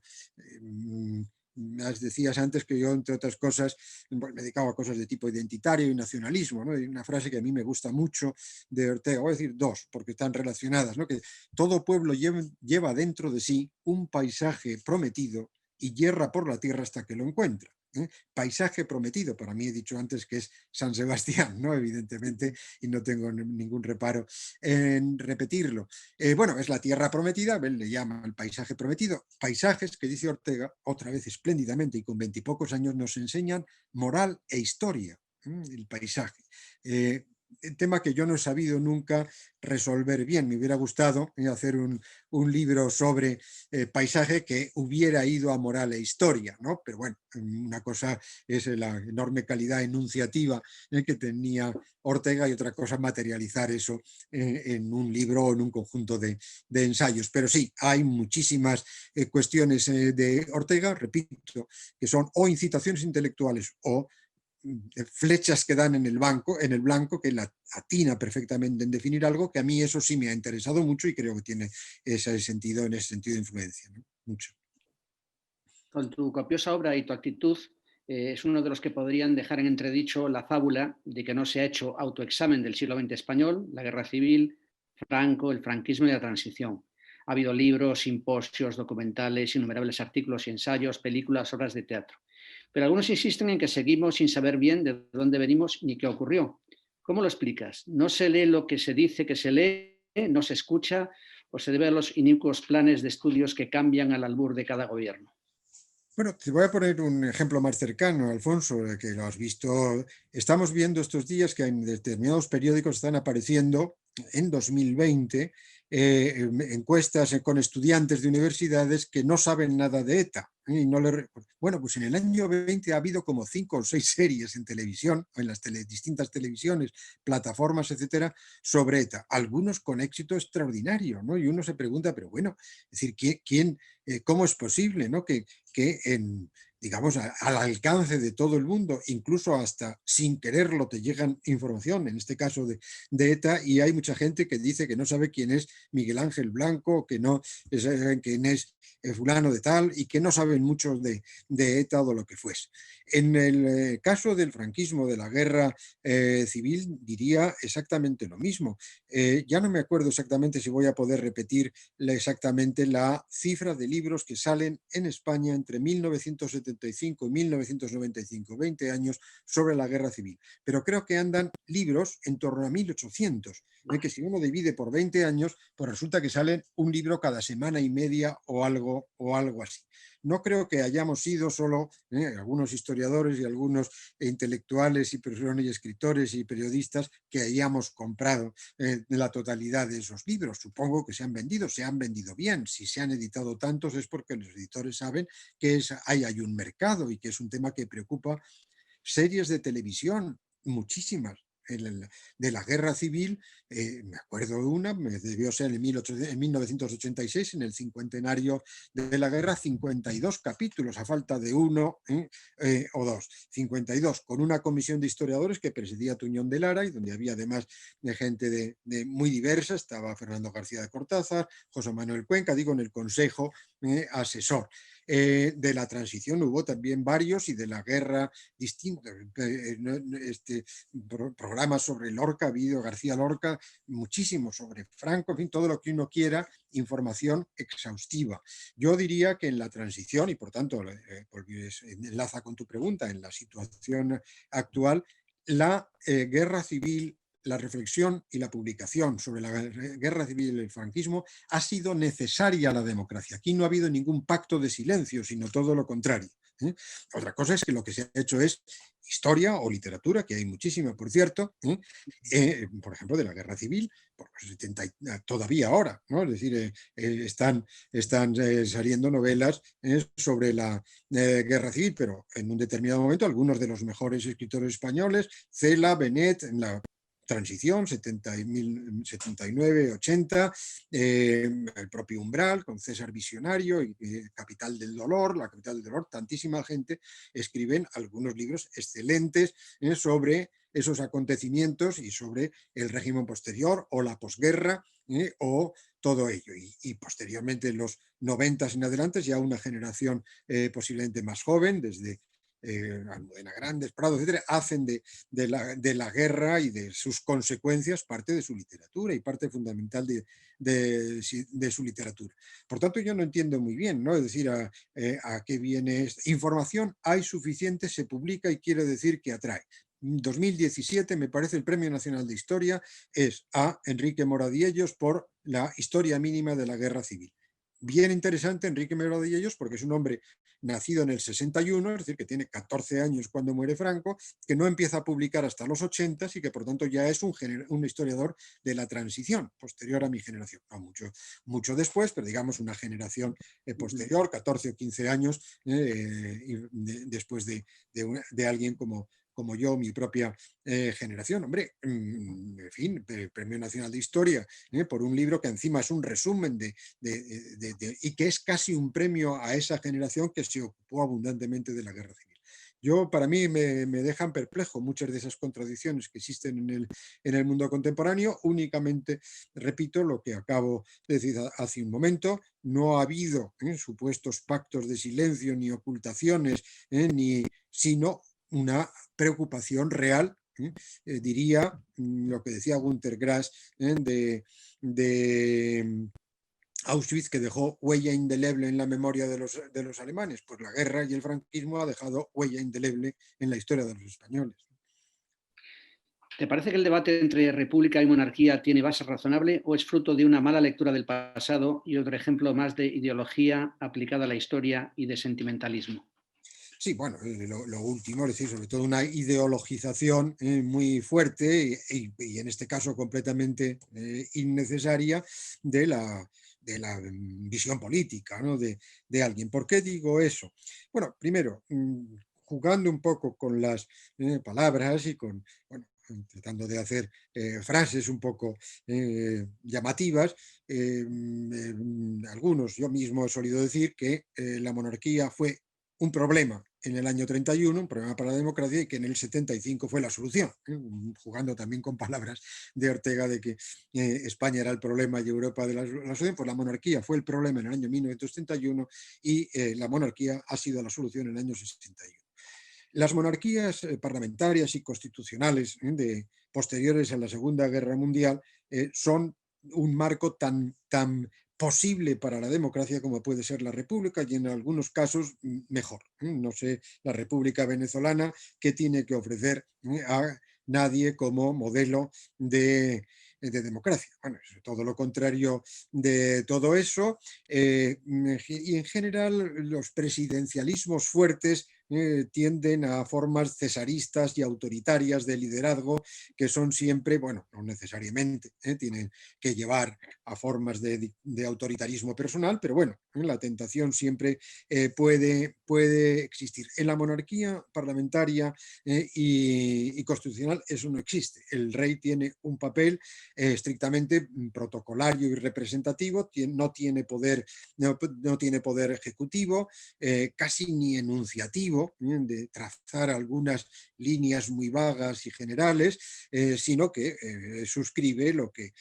Decías antes que yo, entre otras cosas, me dedicaba a cosas de tipo identitario y nacionalismo, ¿no? Hay una frase que a mí me gusta mucho de Ortega, voy a decir dos, porque están relacionadas, ¿no? Que todo pueblo lleva dentro de sí un paisaje prometido y yerra por la tierra hasta que lo encuentra. Paisaje prometido, para mí he dicho antes que es San Sebastián, ¿no? Evidentemente, y no tengo ningún reparo en repetirlo. Bueno, es la tierra prometida, él le llama el paisaje prometido. Paisajes que, dice Ortega, otra vez espléndidamente y con 20 y pocos años, nos enseñan moral e historia, el paisaje. El tema que yo no he sabido nunca resolver bien. Me hubiera gustado hacer un libro sobre paisaje que hubiera ido a moral e historia, ¿no? Pero bueno, una cosa es la enorme calidad enunciativa que tenía Ortega y otra cosa materializar eso en un libro o en un conjunto de ensayos. Pero sí, hay muchísimas cuestiones de Ortega, repito, que son o incitaciones intelectuales o flechas que dan en el blanco, que la atina perfectamente en definir algo, que a mí eso sí me ha interesado mucho y creo que tiene ese sentido de influencia, ¿no? Mucho. Con tu copiosa obra y tu actitud, es uno de los que podrían dejar en entredicho la fábula de que no se ha hecho autoexamen del siglo XX español, la guerra civil, Franco, el franquismo y la transición. Ha habido libros, simposios, documentales, innumerables artículos y ensayos, películas, obras de teatro. Pero algunos insisten en que seguimos sin saber bien de dónde venimos ni qué ocurrió. ¿Cómo lo explicas? ¿No se lee lo que se dice que se lee? ¿No se escucha? ¿O se debe a los inicuos planes de estudios que cambian al albur de cada gobierno? Bueno, te voy a poner un ejemplo más cercano, Alfonso, que lo has visto. Estamos viendo estos días que en determinados periódicos están apareciendo en 2020 encuestas con estudiantes de universidades que no saben nada de ETA. Y no bueno, pues en el año 20 ha habido como 5 o 6 series en televisión, en las distintas televisiones, plataformas, etcétera, sobre ETA. Algunos con éxito extraordinario, ¿no? Y uno se pregunta, pero bueno, es decir, ¿cómo es posible, ¿no? que digamos, al alcance de todo el mundo, incluso hasta sin quererlo te llegan información, en este caso de ETA, y hay mucha gente que dice que no sabe quién es Miguel Ángel Blanco, que no saben quién es fulano de tal, y que no saben mucho de ETA o lo que fuese. En el caso del franquismo, de la guerra civil, diría exactamente lo mismo. Ya no me acuerdo exactamente si voy a poder repetir exactamente la cifra de libros que salen en España entre 1975 y 1995, 20 años sobre la guerra civil. Pero creo que andan libros en torno a 1800, que si uno divide por 20 años, pues resulta que salen un libro cada semana y media o algo así. No creo que hayamos sido solo algunos historiadores y algunos intelectuales y personas y escritores y periodistas que hayamos comprado la totalidad de esos libros. Supongo que se han vendido bien. Si se han editado tantos es porque los editores saben que hay un mercado y que es un tema que preocupa. Series de televisión, muchísimas, de la guerra civil, me acuerdo de una, debió ser en 1986, en el cincuentenario de la guerra, 52 capítulos, a falta de uno o dos, 52, con una comisión de historiadores que presidía Tuñón de Lara y donde había además de gente muy diversa, estaba Fernando García de Cortázar, José Manuel Cuenca, digo, en el consejo asesor. De la transición hubo también varios y de la guerra distintos, programas sobre Lorca, ha habido García Lorca, muchísimo sobre Franco, en fin, todo lo que uno quiera, información exhaustiva. Yo diría que en la transición, y por tanto enlaza con tu pregunta, en la situación actual, la guerra civil, la reflexión y la publicación sobre la guerra civil y el franquismo ha sido necesaria a la democracia. Aquí no ha habido ningún pacto de silencio, sino todo lo contrario. Otra cosa es que lo que se ha hecho es historia o literatura, que hay muchísima, por cierto, por ejemplo, de la guerra civil, por los 70, todavía ahora, ¿no? Es decir, están saliendo novelas sobre la guerra civil, pero en un determinado momento algunos de los mejores escritores españoles, Cela, Benet, en la transición, 79, 80, el propio Umbral, con César Visionario, y Capital del Dolor, La Capital del Dolor, tantísima gente escriben algunos libros excelentes sobre esos acontecimientos y sobre el régimen posterior o la posguerra o todo ello. Y posteriormente, en los 90 en adelante, ya una generación posiblemente más joven, desde Almudena Grandes, Prado, etcétera, hacen de la guerra y de sus consecuencias parte de su literatura y parte fundamental de su literatura. Por tanto, yo no entiendo muy bien, ¿no? Es decir, a qué viene esta información. Hay suficiente, se publica y quiere decir que atrae. 2017, me parece, el Premio Nacional de Historia es a Enrique Moradiellos por la historia mínima de la guerra civil. Bien interesante Enrique Moradiellos porque es un hombre nacido en el 61, es decir, que tiene 14 años cuando muere Franco, que no empieza a publicar hasta los 80 y que por tanto ya es un historiador de la transición, posterior a mi generación. No mucho después, pero digamos una generación posterior, 14 o 15 años después de alguien como yo, mi propia generación. Hombre, en fin, el Premio Nacional de Historia, por un libro que encima es un resumen y que es casi un premio a esa generación que se ocupó abundantemente de la guerra civil. Para mí me dejan perplejo muchas de esas contradicciones que existen en el mundo contemporáneo. Únicamente repito lo que acabo de decir hace un momento: no ha habido supuestos pactos de silencio ni ocultaciones, sino una preocupación real, diría lo que decía Günter Grass de Auschwitz, que dejó huella indeleble en la memoria de los alemanes. Pues la guerra y el franquismo ha dejado huella indeleble en la historia de los españoles. ¿Te parece que el debate entre república y monarquía tiene base razonable o es fruto de una mala lectura del pasado y otro ejemplo más de ideología aplicada a la historia y de sentimentalismo? Sí, bueno, lo último, es decir, sobre todo una ideologización muy fuerte y en este caso completamente innecesaria de la visión política, ¿no? de alguien. ¿Por qué digo eso? Bueno, primero, jugando un poco con las palabras y tratando de hacer frases un poco llamativas, algunos, yo mismo he solido decir que la monarquía fue un problema en el año 31, un problema para la democracia, y que en el 75 fue la solución, jugando también con palabras de Ortega de que España era el problema y Europa de la solución. Pues la monarquía fue el problema en el año 1931 y la monarquía ha sido la solución en el año 61. Las monarquías parlamentarias y constitucionales posteriores a la Segunda Guerra Mundial son un marco tan posible para la democracia como puede ser la República, y en algunos casos mejor. No sé, la República venezolana, ¿qué tiene que ofrecer a nadie como modelo de democracia? Bueno, es todo lo contrario de todo eso. Y en general los presidencialismos fuertes tienden a formas cesaristas y autoritarias de liderazgo que son siempre, bueno, no necesariamente, tienen que llevar a formas de autoritarismo personal, pero bueno, la tentación siempre puede existir. En la monarquía parlamentaria y constitucional eso no existe. El rey tiene un papel estrictamente protocolario y representativo, no tiene poder ejecutivo, casi ni enunciativo, de trazar algunas líneas muy vagas y generales, sino que suscribe lo que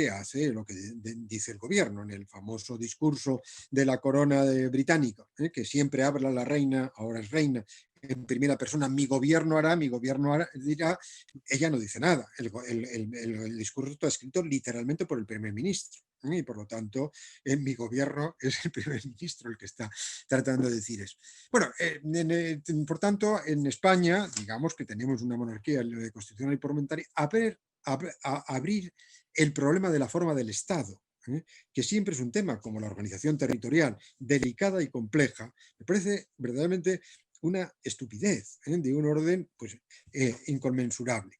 hace, lo que dice el gobierno en el famoso discurso de la corona británica, que siempre habla la reina, ahora es reina, en primera persona: mi gobierno hará, mi gobierno dirá. Ella no dice nada. El discurso está escrito literalmente por el primer ministro. Y por lo tanto, mi gobierno es el primer ministro el que está tratando de decir eso. Bueno, por tanto, en España, digamos que tenemos una monarquía constitucional y parlamentaria, abrir el problema de la forma del Estado, que siempre es un tema, como la organización territorial, delicada y compleja, me parece verdaderamente una estupidez de un orden pues, inconmensurable.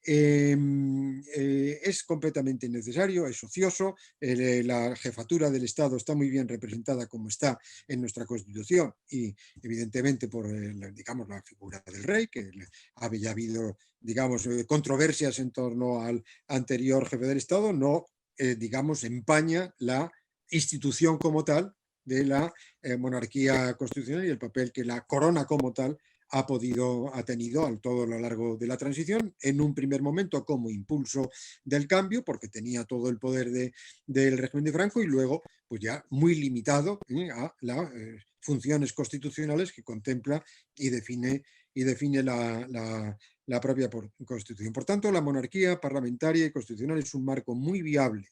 Es completamente innecesario, es ocioso. La jefatura del Estado está muy bien representada como está en nuestra Constitución y evidentemente por digamos, la figura del rey, que había habido, digamos, controversias en torno al anterior jefe del Estado, no, digamos, empaña la institución como tal de la monarquía constitucional y el papel que la corona como tal ha tenido a todo lo largo de la transición, en un primer momento como impulso del cambio, porque tenía todo el poder del régimen de Franco, y luego pues ya muy limitado a las funciones constitucionales que contempla y define la propia Constitución. Por tanto, la monarquía parlamentaria y constitucional es un marco muy viable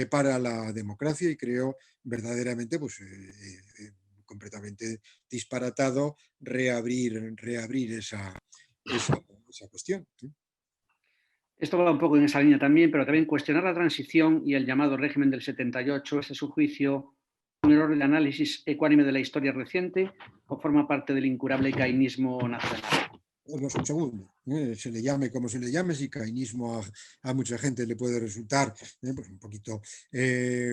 para la democracia, y creo verdaderamente pues, completamente disparatado reabrir esa cuestión. Esto va un poco en esa línea también, pero también cuestionar la transición y el llamado régimen del 78, ¿es a su juicio un error de análisis ecuánime de la historia reciente o forma parte del incurable cainismo nacional? Pues un segundo, se le llame como se le llame, si cainismo a mucha gente le puede resultar pues un poquito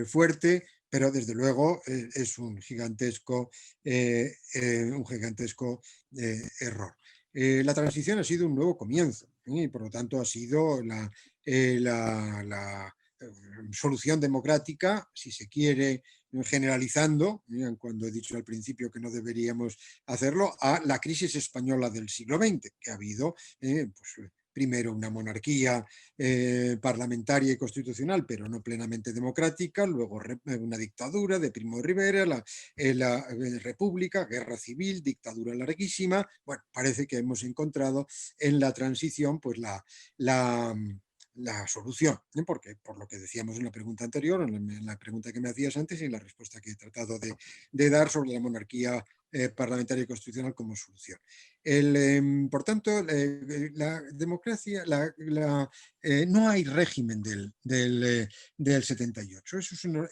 fuerte, pero desde luego es un gigantesco error. La transición ha sido un nuevo comienzo y por lo tanto ha sido la solución democrática, si se quiere, generalizando, cuando he dicho al principio que no deberíamos hacerlo, a la crisis española del siglo XX, que ha habido pues, primero una monarquía parlamentaria y constitucional, pero no plenamente democrática, luego una dictadura de Primo de Rivera, la república, guerra civil, dictadura larguísima. Bueno, parece que hemos encontrado en la transición pues la solución, porque por lo que decíamos en la pregunta anterior, en la pregunta que me hacías antes y en la respuesta que he tratado de dar sobre la monarquía parlamentaria y constitucional como solución. Por tanto, la democracia, no hay régimen del 78,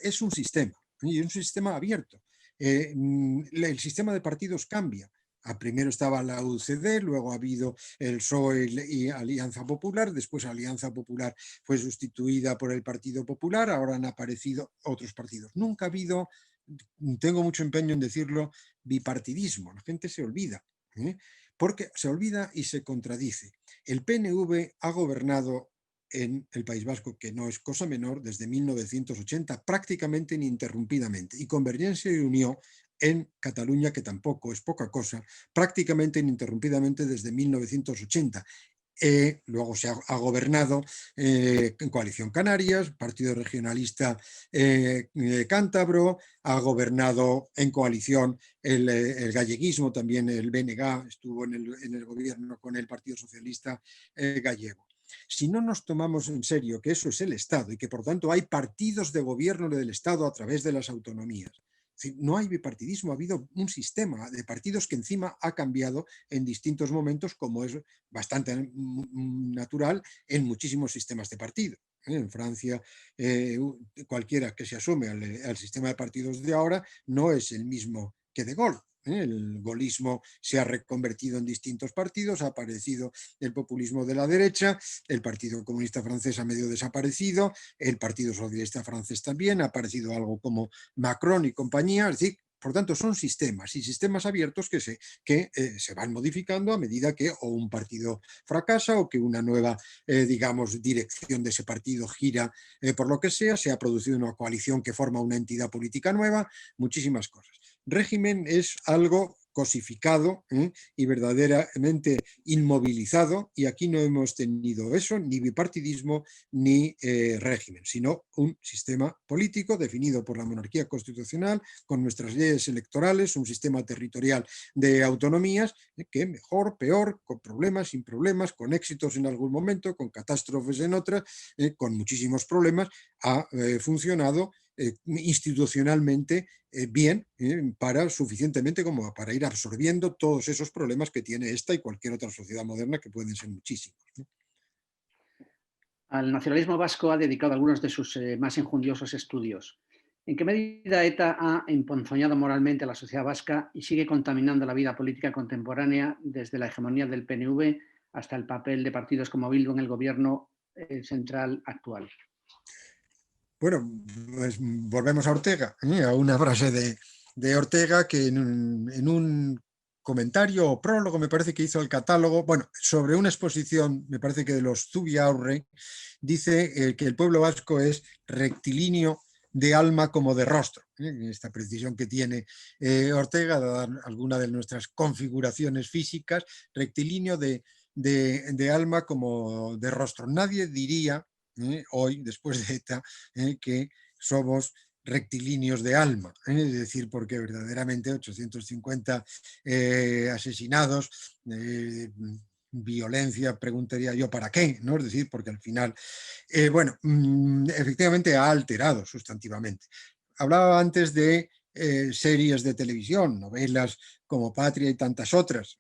es un sistema, y es un sistema abierto. El sistema de partidos cambia. Primero estaba la UCD, luego ha habido el PSOE y Alianza Popular, después Alianza Popular fue sustituida por el Partido Popular, ahora han aparecido otros partidos. Nunca ha habido, tengo mucho empeño en decirlo, bipartidismo. La gente se olvida, porque se olvida y se contradice. El PNV ha gobernado en el País Vasco, que no es cosa menor, desde 1980, prácticamente ininterrumpidamente. Y Convergencia y Unió en Cataluña, que tampoco es poca cosa, prácticamente ininterrumpidamente desde 1980. Luego se ha gobernado en Coalición Canarias, Partido Regionalista Cántabro, ha gobernado en coalición el galleguismo, también el BNG estuvo en el gobierno con el Partido Socialista Gallego. Si no nos tomamos en serio que eso es el Estado y que por tanto hay partidos de gobierno del Estado a través de las autonomías, no hay bipartidismo, ha habido un sistema de partidos que encima ha cambiado en distintos momentos, como es bastante natural en muchísimos sistemas de partido. En Francia, cualquiera que se asume al sistema de partidos de ahora no es el mismo que de Gaulle. El gaullismo se ha reconvertido en distintos partidos, ha aparecido el populismo de la derecha, el Partido Comunista Francés ha medio desaparecido, el Partido Socialista Francés también, ha aparecido algo como Macron y compañía, es decir, por tanto son sistemas y sistemas abiertos que se van modificando a medida que o un partido fracasa o que una nueva, digamos, dirección de ese partido gira por lo que sea, se ha producido una coalición que forma una entidad política nueva, muchísimas cosas. Régimen es algo cosificado y verdaderamente inmovilizado, y aquí no hemos tenido eso, ni bipartidismo ni régimen, sino un sistema político definido por la monarquía constitucional, con nuestras leyes electorales, un sistema territorial de autonomías que mejor, peor, con problemas, sin problemas, con éxitos en algún momento, con catástrofes en otras, con muchísimos problemas, ha funcionado institucionalmente bien, para suficientemente como para ir absorbiendo todos esos problemas que tiene esta y cualquier otra sociedad moderna, que pueden ser muchísimos. Al nacionalismo vasco ha dedicado algunos de sus más enjundiosos estudios. ¿En qué medida ETA ha emponzoñado moralmente a la sociedad vasca y sigue contaminando la vida política contemporánea desde la hegemonía del PNV hasta el papel de partidos como Bildu en el gobierno central actual? Bueno, pues volvemos a Ortega, a una frase de Ortega que en un comentario o prólogo, me parece que hizo el catálogo, bueno, sobre una exposición, me parece que de los Zubiaurre, dice que el pueblo vasco es rectilíneo de alma como de rostro. Esta precisión que tiene Ortega, dada alguna de nuestras configuraciones físicas, rectilíneo de alma como de rostro. Nadie diría hoy, después de ETA, que somos rectilíneos de alma, es decir, porque verdaderamente 850 asesinados, violencia, preguntaría yo, ¿para qué? ¿No? Es decir, porque al final, bueno, efectivamente ha alterado sustantivamente. Hablaba antes de series de televisión, novelas como Patria y tantas otras.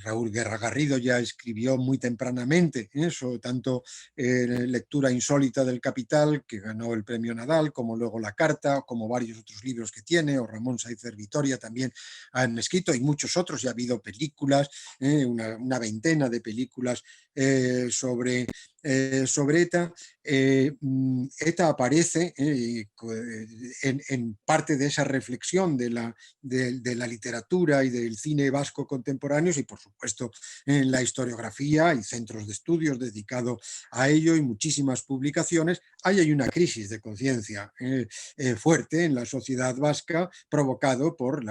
Raúl Guerra Garrido ya escribió muy tempranamente eso, tanto Lectura insólita del Capital, que ganó el premio Nadal, como luego La Carta, como varios otros libros que tiene, o Ramón Sáizer Vitoria también han escrito, y muchos otros, y ha habido películas, una veintena de películas sobre ETA. ETA aparece en parte de esa reflexión de la literatura y del cine vasco contemporáneos, y por supuesto en la historiografía. Hay centros de estudios dedicados a ello y muchísimas publicaciones. Ahí hay una crisis de conciencia fuerte en la sociedad vasca provocado por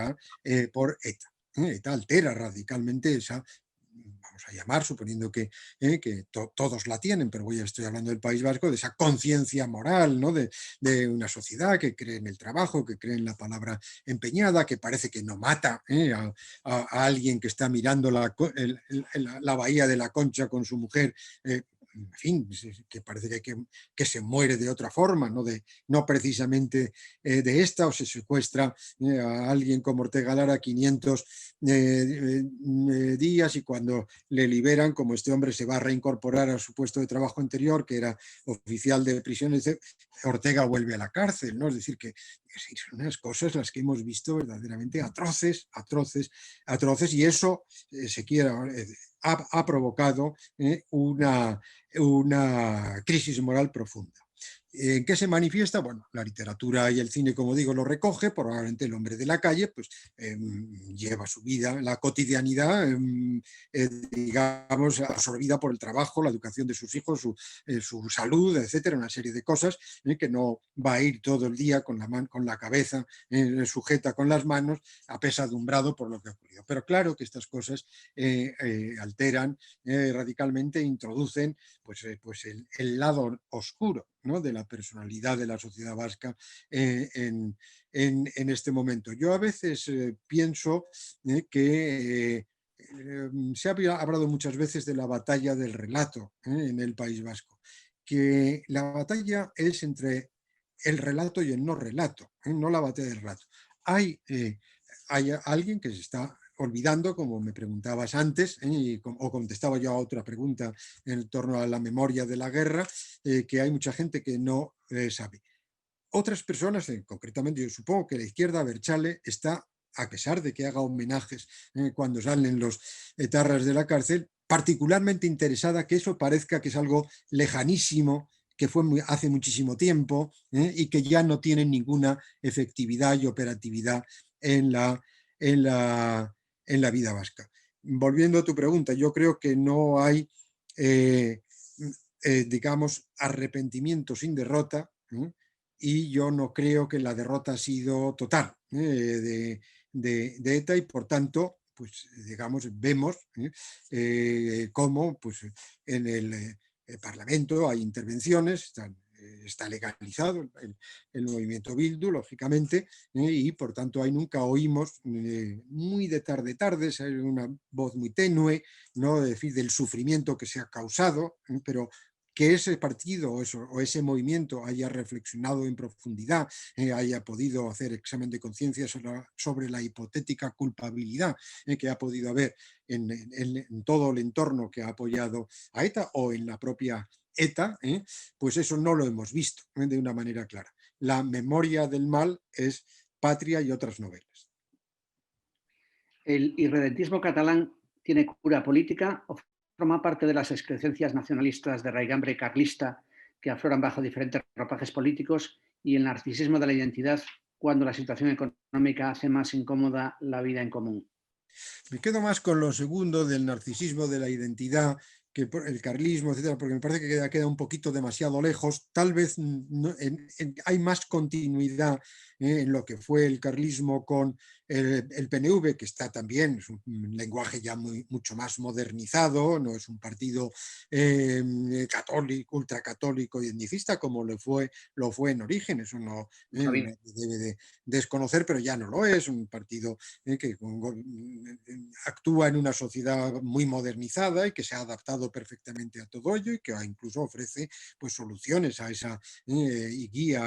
ETA. ETA altera radicalmente esa, vamos a llamar, suponiendo que todos la tienen, pero estoy hablando del País Vasco, de esa conciencia moral, ¿no? de una sociedad que cree en el trabajo, que cree en la palabra empeñada, que parece que no mata a alguien que está mirando la bahía de la Concha con su mujer, en fin, que parece que se muere de otra forma, no precisamente de esta, o se secuestra a alguien como Ortega Lara 500 días, y cuando le liberan, como este hombre se va a reincorporar a su puesto de trabajo anterior, que era oficial de prisiones, Ortega vuelve a la cárcel, ¿no? Es decir, que son unas cosas las que hemos visto verdaderamente atroces, y eso ha provocado una crisis moral profunda. ¿En qué se manifiesta? Bueno, la literatura y el cine, como digo, lo recoge. Probablemente el hombre de la calle pues, lleva su vida, la cotidianidad, digamos, absorbida por el trabajo, la educación de sus hijos, su salud, etcétera, una serie de cosas que no va a ir todo el día con la cabeza sujeta con las manos, apesadumbrado por lo que ha ocurrido. Pero claro que estas cosas alteran radicalmente, introducen pues el lado oscuro, ¿no?, de la personalidad de la sociedad vasca en este momento. Yo a veces pienso que se ha hablado muchas veces de la batalla del relato en el País Vasco, que la batalla es entre el relato y el no relato, no la batalla del relato. Hay alguien que se está olvidando, como me preguntabas antes, o contestaba yo a otra pregunta en torno a la memoria de la guerra, que hay mucha gente que no sabe. Otras personas, concretamente yo supongo que la izquierda abertzale está, a pesar de que haga homenajes cuando salen los etarras de la cárcel, particularmente interesada que eso parezca que es algo lejanísimo, que fue hace muchísimo tiempo y que ya no tienen ninguna efectividad y operatividad en la vida vasca. Volviendo a tu pregunta, yo creo que no hay, digamos, arrepentimiento sin derrota, y yo no creo que la derrota ha sido total de ETA, y por tanto, pues digamos, vemos cómo pues, en el Parlamento hay intervenciones, está legalizado el movimiento Bildu, lógicamente, y por tanto ahí nunca oímos muy de tarde, hay una voz muy tenue, ¿no?, de decir del sufrimiento que se ha causado, pero que ese partido o ese movimiento haya reflexionado en profundidad, haya podido hacer examen de conciencia sobre la hipotética culpabilidad que ha podido haber en todo el entorno que ha apoyado a ETA o en la propia ETA, pues eso no lo hemos visto de una manera clara. La memoria del mal es Patria y otras novelas. ¿El irredentismo catalán tiene cura política o forma parte de las excrecencias nacionalistas de raigambre carlista que afloran bajo diferentes ropajes políticos y el narcisismo de la identidad cuando la situación económica hace más incómoda la vida en común? Me quedo más con lo segundo, del narcisismo de la identidad, que el carlismo, etcétera, porque me parece que queda un poquito demasiado lejos. Tal vez hay más continuidad en lo que fue el carlismo con el PNV, que está también, es un lenguaje ya mucho más modernizado, no es un partido católico, ultracatólico y etnicista como lo fue en origen. Eso no debe de desconocer, pero ya no lo es. Un partido que actúa en una sociedad muy modernizada y que se ha adaptado perfectamente a todo ello, y que incluso ofrece pues, soluciones a esa y guía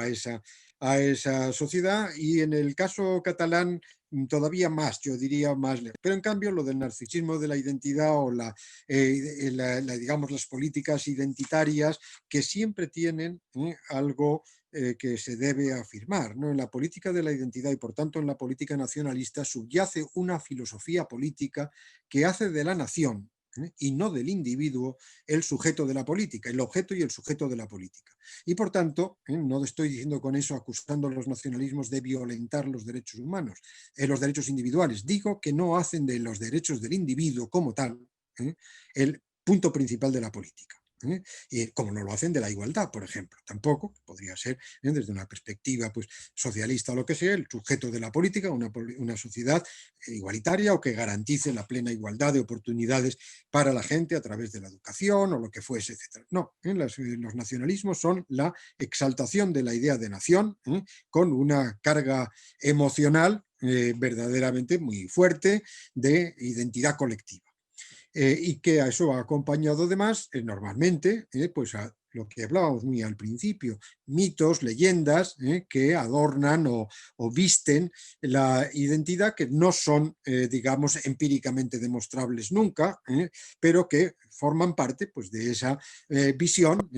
a esa sociedad. Y en el caso catalán todavía más, yo diría más lejos. Pero en cambio lo del narcisismo de la identidad o digamos, las políticas identitarias que siempre tienen algo que se debe afirmar, ¿no? En la política de la identidad y por tanto en la política nacionalista subyace una filosofía política que hace de la nación y no del individuo el sujeto de la política, el objeto y el sujeto de la política. Y por tanto, no estoy diciendo con eso acusando a los nacionalismos de violentar los derechos humanos, los derechos individuales. Digo que no hacen de los derechos del individuo como tal el punto principal de la política. Y como no lo hacen de la igualdad, por ejemplo, tampoco podría ser desde una perspectiva pues, socialista o lo que sea, el sujeto de la política, una sociedad igualitaria o que garantice la plena igualdad de oportunidades para la gente a través de la educación o lo que fuese, etc. No, los nacionalismos son la exaltación de la idea de nación con una carga emocional verdaderamente muy fuerte de identidad colectiva. Y que a eso ha acompañado además normalmente pues a lo que hablábamos muy al principio, mitos, leyendas que adornan o visten la identidad, que no son, digamos, empíricamente demostrables nunca, pero que forman parte pues, de esa visión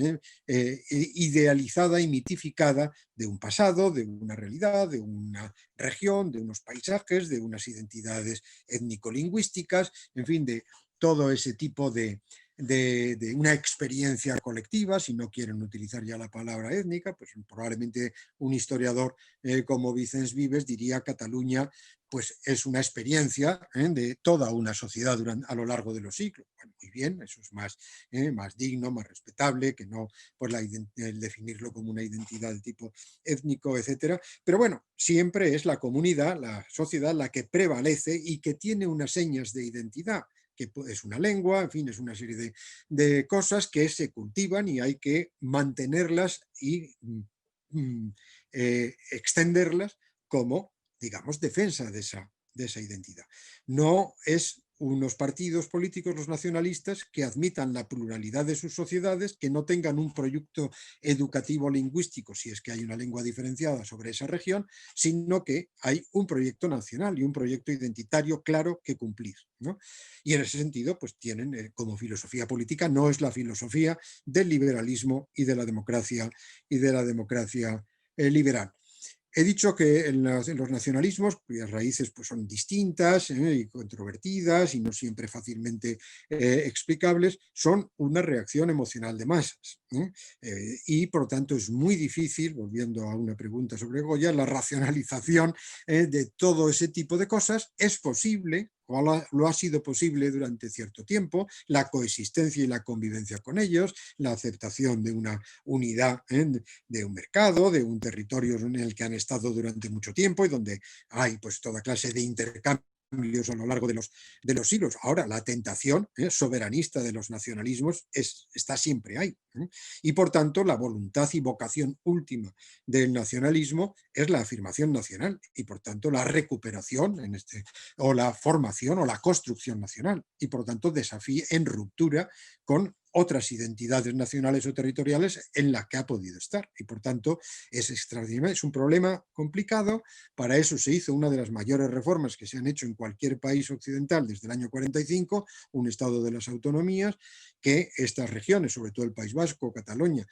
idealizada y mitificada de un pasado, de una realidad, de una región, de unos paisajes, de unas identidades étnico-lingüísticas, en fin, de todo ese tipo de de una experiencia colectiva, si no quieren utilizar ya la palabra étnica, pues probablemente un historiador como Vicens Vives diría Cataluña pues es una experiencia de toda una sociedad a lo largo de los siglos. Bueno, muy bien, eso es más digno, más respetable, que no pues, el definirlo como una identidad de tipo étnico, etcétera. Pero bueno, siempre es la comunidad, la sociedad, la que prevalece y que tiene unas señas de identidad, que es una lengua, en fin, es una serie de cosas que se cultivan y hay que mantenerlas y extenderlas como, digamos, defensa de esa identidad. No es unos partidos políticos, los nacionalistas, que admitan la pluralidad de sus sociedades, que no tengan un proyecto educativo lingüístico, si es que hay una lengua diferenciada sobre esa región, sino que hay un proyecto nacional y un proyecto identitario claro que cumplir, ¿no? Y en ese sentido, pues tienen como filosofía política, no es la filosofía del liberalismo y de la democracia liberal. He dicho que en los nacionalismos, cuyas raíces pues, son distintas y controvertidas y no siempre fácilmente explicables, son una reacción emocional de masas. Y por lo tanto es muy difícil, volviendo a una pregunta sobre Goya, la racionalización de todo ese tipo de cosas es posible, o lo ha sido posible durante cierto tiempo, la coexistencia y la convivencia con ellos, la aceptación de una unidad de un mercado, de un territorio en el que han estado durante mucho tiempo y donde hay pues toda clase de intercambios a lo largo de los siglos. Ahora, la tentación soberanista de los nacionalismos está siempre ahí. Y por tanto, la voluntad y vocación última del nacionalismo es la afirmación nacional y por tanto la recuperación o la formación o la construcción nacional y por tanto desafío en ruptura con otras identidades nacionales o territoriales en las que ha podido estar. Y por tanto es extraordinario, es un problema complicado. Para eso se hizo una de las mayores reformas que se han hecho en cualquier país occidental desde el año 45, un estado de las autonomías, que estas regiones, sobre todo el País Vasco, Cataluña,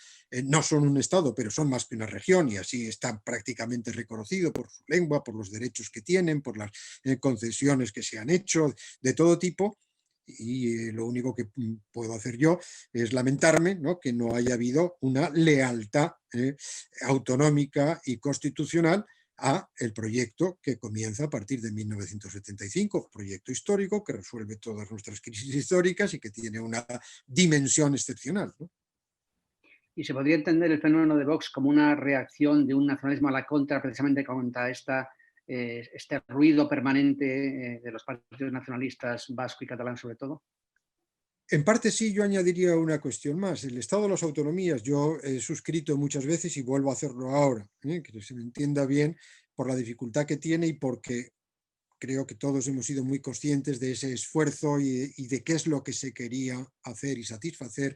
no son un estado, pero son más que una región y así está prácticamente reconocido por su lengua, por los derechos que tienen, por las concesiones que se han hecho de todo tipo. Y lo único que puedo hacer yo es lamentarme, ¿no?, que no haya habido una lealtad autonómica y constitucional a el proyecto que comienza a partir de 1975, proyecto histórico que resuelve todas nuestras crisis históricas y que tiene una dimensión excepcional, ¿no? ¿Y se podría entender el fenómeno de Vox como una reacción de un nacionalismo a la contra, precisamente contra este ruido permanente de los partidos nacionalistas vasco y catalán sobre todo? En parte sí, yo añadiría una cuestión más. El Estado de las Autonomías, yo he suscrito muchas veces y vuelvo a hacerlo ahora, que se me entienda bien por la dificultad que tiene y porque creo que todos hemos sido muy conscientes de ese esfuerzo y de qué es lo que se quería hacer y satisfacer.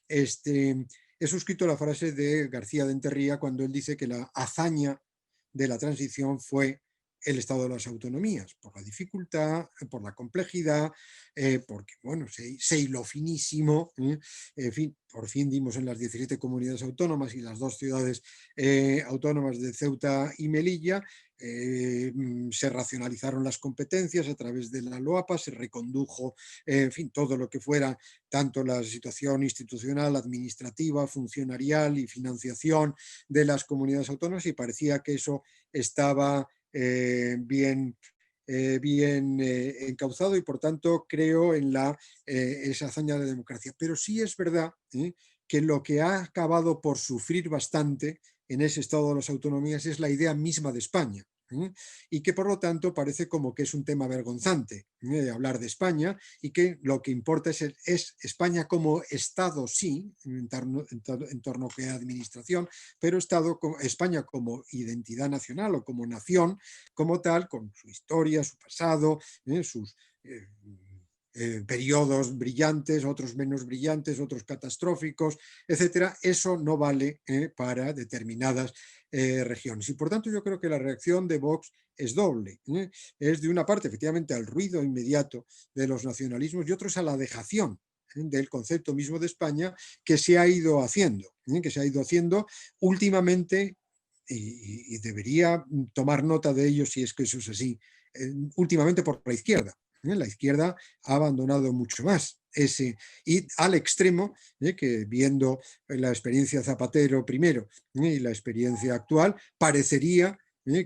He suscrito la frase de García de Enterría cuando él dice que la hazaña de la transición fue el Estado de las Autonomías, por la dificultad, por la complejidad, porque bueno, se hiló finísimo, en fin, por fin dimos en las 17 comunidades autónomas y las 2 ciudades autónomas de Ceuta y Melilla, se racionalizaron las competencias a través de la LOAPA, se recondujo, en fin, todo lo que fuera, tanto la situación institucional, administrativa, funcionarial y financiación de las comunidades autónomas y parecía que eso estaba bien encauzado y por tanto creo en esa hazaña de democracia. Pero sí es verdad que lo que ha acabado por sufrir bastante en ese estado de las autonomías es la idea misma de España. Y que por lo tanto parece como que es un tema vergonzante hablar de España y que lo que importa es España como Estado, sí, en torno a qué administración, pero España como identidad nacional o como nación, como tal, con su historia, su pasado, sus periodos brillantes, otros menos brillantes, otros catastróficos, etcétera. Eso no vale para determinadas regiones. Y por tanto yo creo que la reacción de Vox es doble. Es de una parte efectivamente al ruido inmediato de los nacionalismos y otros a la dejación del concepto mismo de España que se ha ido haciendo últimamente y debería tomar nota de ello si es que eso es así, últimamente por la izquierda. La izquierda ha abandonado mucho más ese, y al extremo, que viendo la experiencia Zapatero primero y la experiencia actual, parecería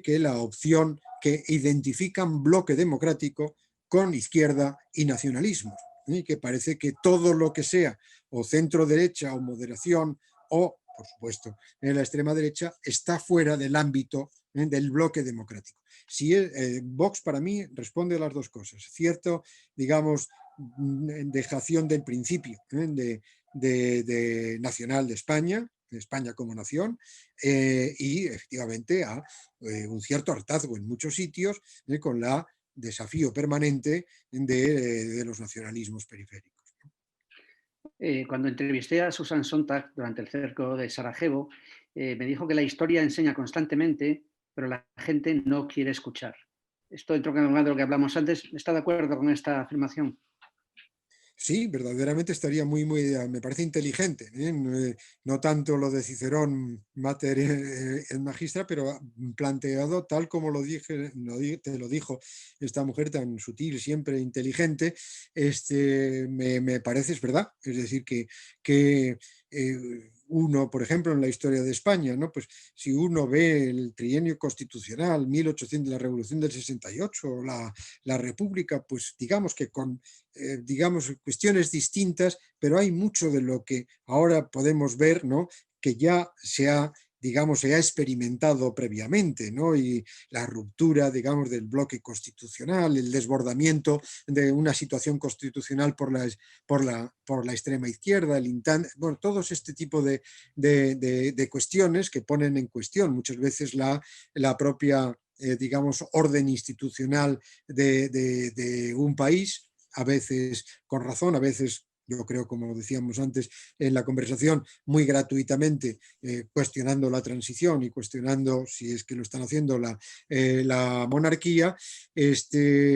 que la opción que identifican bloque democrático con izquierda y nacionalismo, que parece que todo lo que sea o centro derecha o moderación o, por supuesto, en la extrema derecha está fuera del ámbito del bloque democrático. Si Vox para mí responde a las dos cosas, cierto, digamos, dejación del principio de nacional de España como nación, y efectivamente a un cierto hartazgo en muchos sitios con la desafío permanente de los nacionalismos periféricos. Cuando entrevisté a Susan Sontag durante el cerco de Sarajevo, me dijo que la historia enseña constantemente, pero la gente no quiere escuchar. Esto entronca de lo que hablamos antes. ¿Está de acuerdo con esta afirmación? Sí, verdaderamente estaría me parece inteligente, no tanto lo de Cicerón Mater et Magistra, pero planteado tal como te lo dijo esta mujer tan sutil, siempre inteligente, me parece, es verdad, es decir, que uno, por ejemplo, en la historia de España, ¿no? Pues si uno ve el trienio constitucional, 1800, la Revolución del 68, la República, pues digamos que con digamos, cuestiones distintas, pero hay mucho de lo que ahora podemos ver, ¿no? Que ya digamos, se ha experimentado previamente, ¿no? Y la ruptura, digamos, del bloque constitucional, el desbordamiento de una situación constitucional por la extrema izquierda, bueno, todos este tipo de cuestiones que ponen en cuestión muchas veces la propia, digamos, orden institucional de un país, a veces con razón, a veces, yo creo, como decíamos antes en la conversación, muy gratuitamente, cuestionando la transición y cuestionando, si es que lo están haciendo, la monarquía,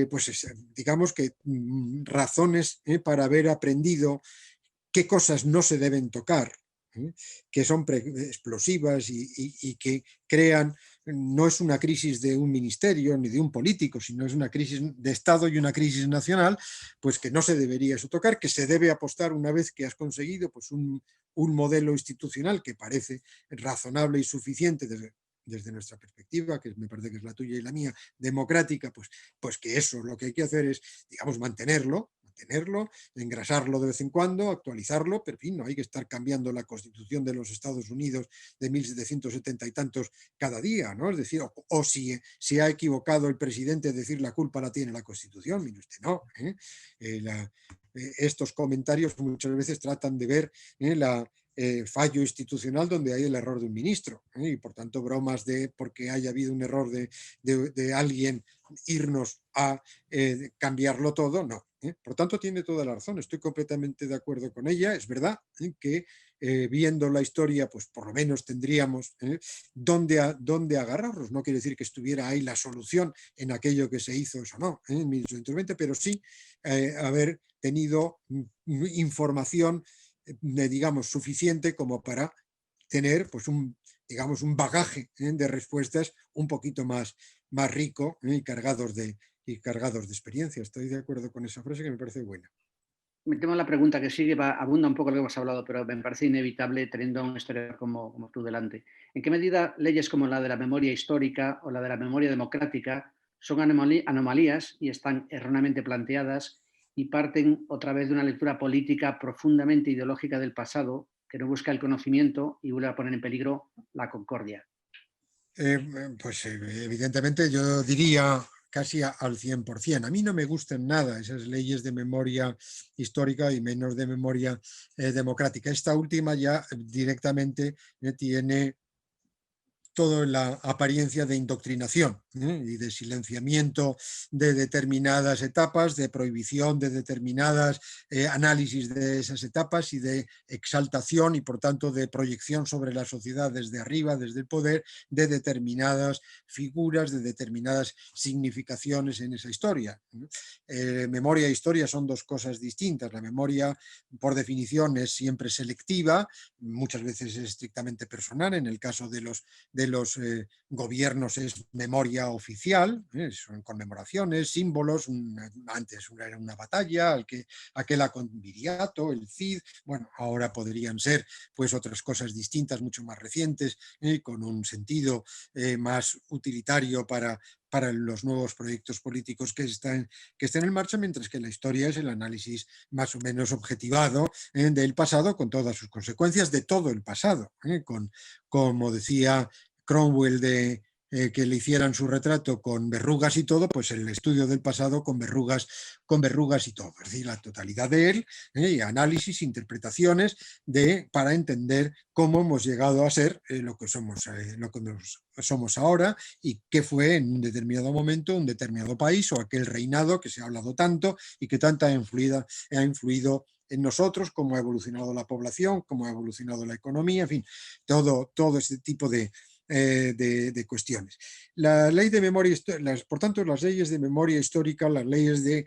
pues digamos que razones para haber aprendido qué cosas no se deben tocar, que son explosivas y que crean, no es una crisis de un ministerio ni de un político, sino es una crisis de Estado y una crisis nacional, pues que no se debería eso tocar, que se debe apostar una vez que has conseguido pues un modelo institucional que parece razonable y suficiente desde nuestra perspectiva, que me parece que es la tuya y la mía, democrática, pues que eso lo que hay que hacer es, digamos, mantenerlo, engrasarlo de vez en cuando, actualizarlo, pero en fin, no hay que estar cambiando la Constitución de los Estados Unidos de 1770 y tantos cada día, ¿no? Es decir, o si se ha equivocado el presidente, decir la culpa la tiene la Constitución, mire usted, no. Estos comentarios muchas veces tratan de ver fallo institucional donde hay el error de un ministro, y por tanto bromas de porque haya habido un error de alguien irnos a cambiarlo todo, no. Por tanto, tiene toda la razón, estoy completamente de acuerdo con ella. Es verdad que viendo la historia, pues por lo menos tendríamos dónde agarrarnos. No quiere decir que estuviera ahí la solución en aquello que se hizo, eso no, en 1820, pero sí haber tenido información, digamos, suficiente como para tener pues digamos, un bagaje de respuestas un poquito más rico y cargados de experiencia. Estoy de acuerdo con esa frase que me parece buena. Me temo la pregunta que sigue, abunda un poco lo que hemos hablado, pero me parece inevitable teniendo a un historiador como tú delante. ¿En qué medida leyes como la de la memoria histórica o la de la memoria democrática son anomalías y están erróneamente planteadas y parten otra vez de una lectura política profundamente ideológica del pasado que no busca el conocimiento y vuelve a poner en peligro la concordia? Pues evidentemente yo diría casi al 100%. A mí no me gustan nada esas leyes de memoria histórica y menos de memoria democrática. Esta última ya directamente tiene todo la apariencia de indoctrinación y de silenciamiento de determinadas etapas, de prohibición de determinadas análisis de esas etapas y de exaltación y por tanto de proyección sobre la sociedad desde arriba, desde el poder, de determinadas figuras, de determinadas significaciones en esa historia. Memoria e historia son dos cosas distintas. La memoria, por definición, es siempre selectiva, muchas veces es estrictamente personal. En el caso de de los gobiernos es memoria oficial, son conmemoraciones, símbolos, antes era una batalla, aquel Aconviriato, el Cid, bueno, ahora podrían ser pues otras cosas distintas, mucho más recientes, con un sentido más utilitario para los nuevos proyectos políticos que estén en marcha, mientras que la historia es el análisis más o menos objetivado del pasado, con todas sus consecuencias de todo el pasado, como decía Cromwell que le hicieran su retrato con verrugas y todo, pues el estudio del pasado con verrugas y todo, es decir, la totalidad de él, y análisis, interpretaciones para entender cómo hemos llegado a ser lo que somos ahora, y qué fue en un determinado momento un determinado país o aquel reinado que se ha hablado tanto y que tanta ha influido en nosotros, cómo ha evolucionado la población, cómo ha evolucionado la economía, en fin, todo este tipo de cuestiones. La ley de memoria, por tanto, las leyes de memoria histórica, las leyes de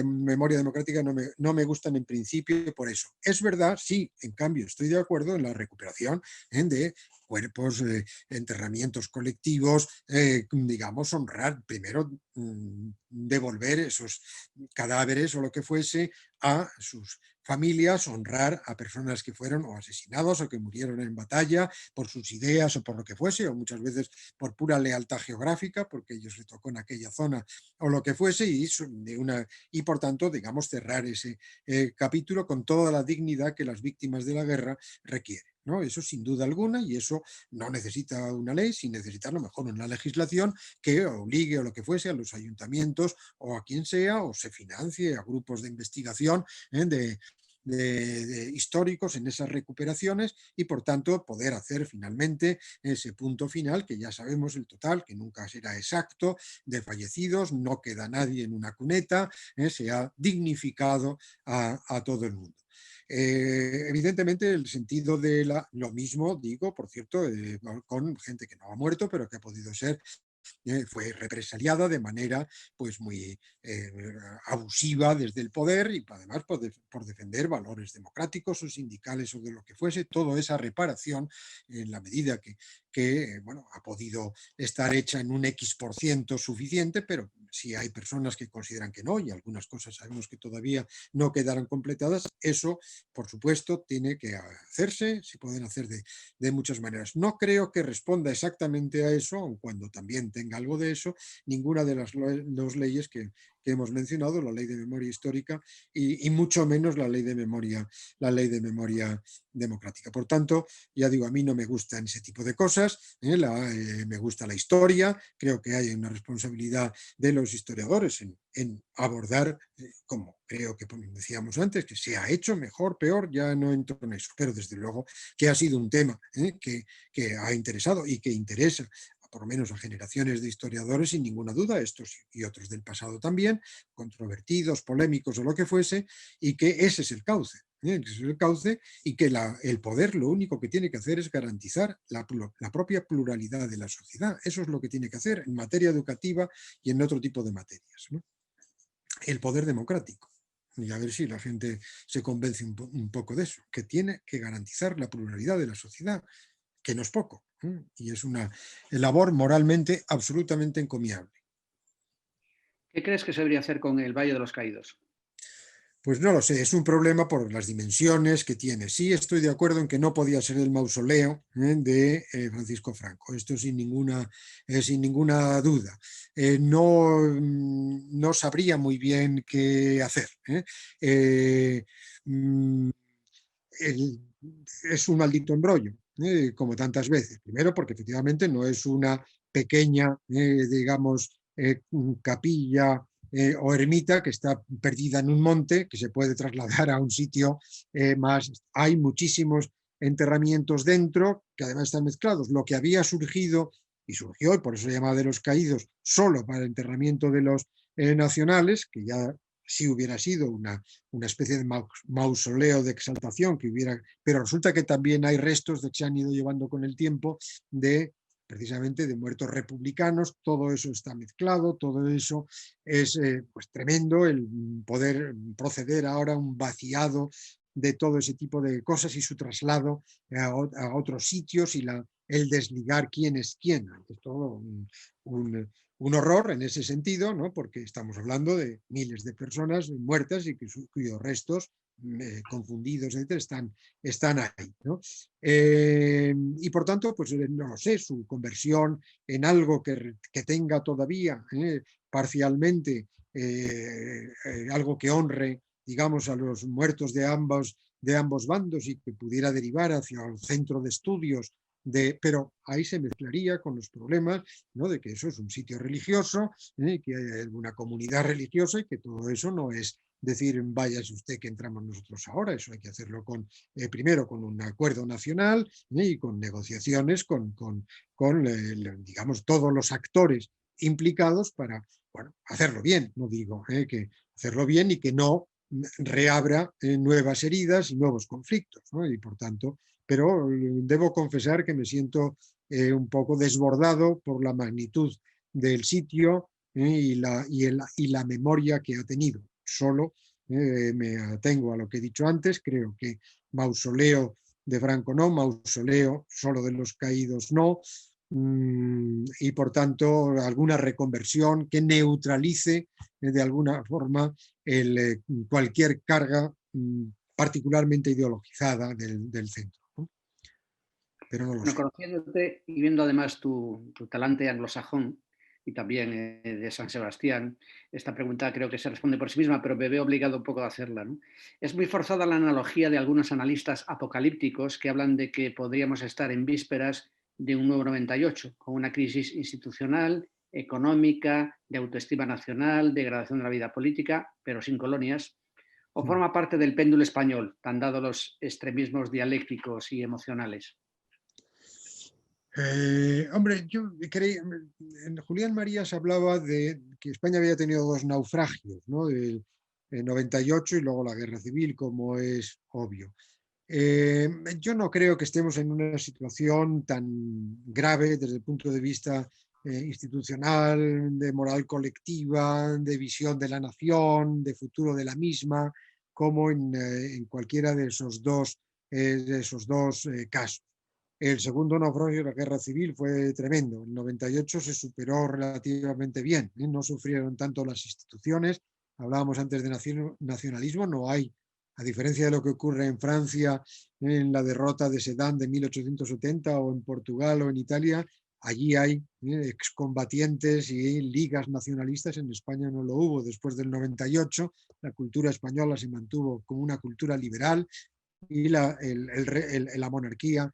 memoria democrática no me gustan en principio por eso. Es verdad, sí, en cambio, estoy de acuerdo en la recuperación de cuerpos, enterramientos colectivos, digamos, honrar, primero devolver esos cadáveres o lo que fuese a sus familias, honrar a personas que fueron o asesinados o que murieron en batalla por sus ideas o por lo que fuese, o muchas veces por pura lealtad geográfica, porque ellos les tocó en aquella zona o lo que fuese, y por tanto, digamos, cerrar ese capítulo con toda la dignidad que las víctimas de la guerra requieren, ¿no? Eso sin duda alguna, y eso no necesita una ley, sin necesitar a lo mejor una legislación que obligue o lo que fuese a los ayuntamientos o a quien sea, o se financie a grupos de investigación de históricos en esas recuperaciones, y por tanto poder hacer finalmente ese punto final, que ya sabemos el total, que nunca será exacto, de fallecidos, no queda nadie en una cuneta, se ha dignificado a todo el mundo. Evidentemente el sentido de lo mismo, digo, por cierto, con gente que no ha muerto, pero que ha podido ser fue represaliada de manera pues muy abusiva desde el poder, y además por defender valores democráticos o sindicales o de lo que fuese. Toda esa reparación, en la medida que bueno, ha podido estar hecha en un X% suficiente, pero si hay personas que consideran que no, y algunas cosas sabemos que todavía no quedaron completadas, eso por supuesto tiene que hacerse, se pueden hacer de muchas maneras. No creo que responda exactamente a eso, aun cuando también tenga algo de eso, ninguna de las dos leyes que hemos mencionado, la ley de memoria histórica y mucho menos la ley de memoria democrática. Por tanto, ya digo, a mí no me gustan ese tipo de cosas, me gusta la historia, creo que hay una responsabilidad de los historiadores en abordar, como creo que decíamos antes, que se ha hecho mejor, peor, ya no entro en eso, pero desde luego que ha sido un tema que ha interesado y que interesa por lo menos a generaciones de historiadores, sin ninguna duda, estos y otros del pasado también, controvertidos, polémicos o lo que fuese, y que ese es el cauce. Y que el poder lo único que tiene que hacer es garantizar la propia pluralidad de la sociedad. Eso es lo que tiene que hacer en materia educativa y en otro tipo de materias, ¿no? El poder democrático. Y a ver si la gente se convence un poco de eso, que tiene que garantizar la pluralidad de la sociedad, que no es poco, y es una labor moralmente absolutamente encomiable. ¿Qué crees que se debería hacer con el Valle de los Caídos? Pues no lo sé, es un problema por las dimensiones que tiene. Sí estoy de acuerdo en que no podía ser el mausoleo de Francisco Franco, esto sin ninguna duda. No sabría muy bien qué hacer. Es un maldito embrollo, como tantas veces. Primero porque efectivamente no es una pequeña, digamos, capilla o ermita que está perdida en un monte, que se puede trasladar a un sitio más. Hay muchísimos enterramientos dentro, que además están mezclados. Lo que había surgido, y surgió, y por eso se llama de los caídos, solo para el enterramiento de los nacionales, que ya sí hubiera sido una especie de mausoleo de exaltación, pero resulta que también hay restos de que se han ido llevando con el tiempo precisamente de muertos republicanos. Todo eso está mezclado, todo eso es pues tremendo, el poder proceder ahora a un vaciado de todo ese tipo de cosas y su traslado a otros sitios y el desligar quién es quién. Es todo un horror en ese sentido, ¿no? Porque estamos hablando de miles de personas muertas y cuyos restos confundidos, etcétera, están ahí, ¿no? Y por tanto, pues no lo sé, su conversión en algo que tenga todavía parcialmente algo que honre, digamos, a los muertos de ambos bandos y que pudiera derivar hacia el centro de estudios, pero ahí se mezclaría con los problemas, ¿no? De que eso es un sitio religioso, que hay una comunidad religiosa y que todo eso no es decir, váyase usted que entramos nosotros ahora. Eso hay que hacerlo primero con un acuerdo nacional y con negociaciones con digamos, todos los actores implicados para, bueno, hacerlo bien, no digo que hacerlo bien y que no reabra nuevas heridas y nuevos conflictos, ¿no? Y por tanto, pero debo confesar que me siento un poco desbordado por la magnitud del sitio y la memoria que ha tenido. Solo me atengo a lo que he dicho antes, creo que mausoleo de Franco no, mausoleo solo de los caídos no, y por tanto alguna reconversión que neutralice de alguna forma cualquier carga particularmente ideologizada del centro, ¿no? Pero no lo sé. Conociéndote y viendo además tu talante anglosajón y también de San Sebastián, esta pregunta creo que se responde por sí misma, pero me veo obligado un poco a hacerla, ¿no? Es muy forzada la analogía de algunos analistas apocalípticos que hablan de que podríamos estar en vísperas de un nuevo 98, con una crisis institucional, económica, de autoestima nacional, degradación de la vida política, pero sin colonias, o forma parte del péndulo español, tan dado los extremismos dialécticos y emocionales. Hombre, yo creí, Julián Marías hablaba de que España había tenido dos naufragios, ¿no? Del 98 y luego la Guerra Civil, como es obvio. Yo no creo que estemos en una situación tan grave desde el punto de vista institucional, de moral colectiva, de visión de la nación, de futuro de la misma, como en cualquiera de esos dos casos. El segundo naufragio de la Guerra Civil fue tremendo. El 98 se superó relativamente bien, ¿eh? No sufrieron tanto las instituciones. Hablábamos antes de nacionalismo, no hay, a diferencia de lo que ocurre en Francia en la derrota de Sedan de 1870 o en Portugal o en Italia, allí hay excombatientes y ligas nacionalistas. En España no lo hubo. Después del 98, la cultura española se mantuvo como una cultura liberal y la monarquía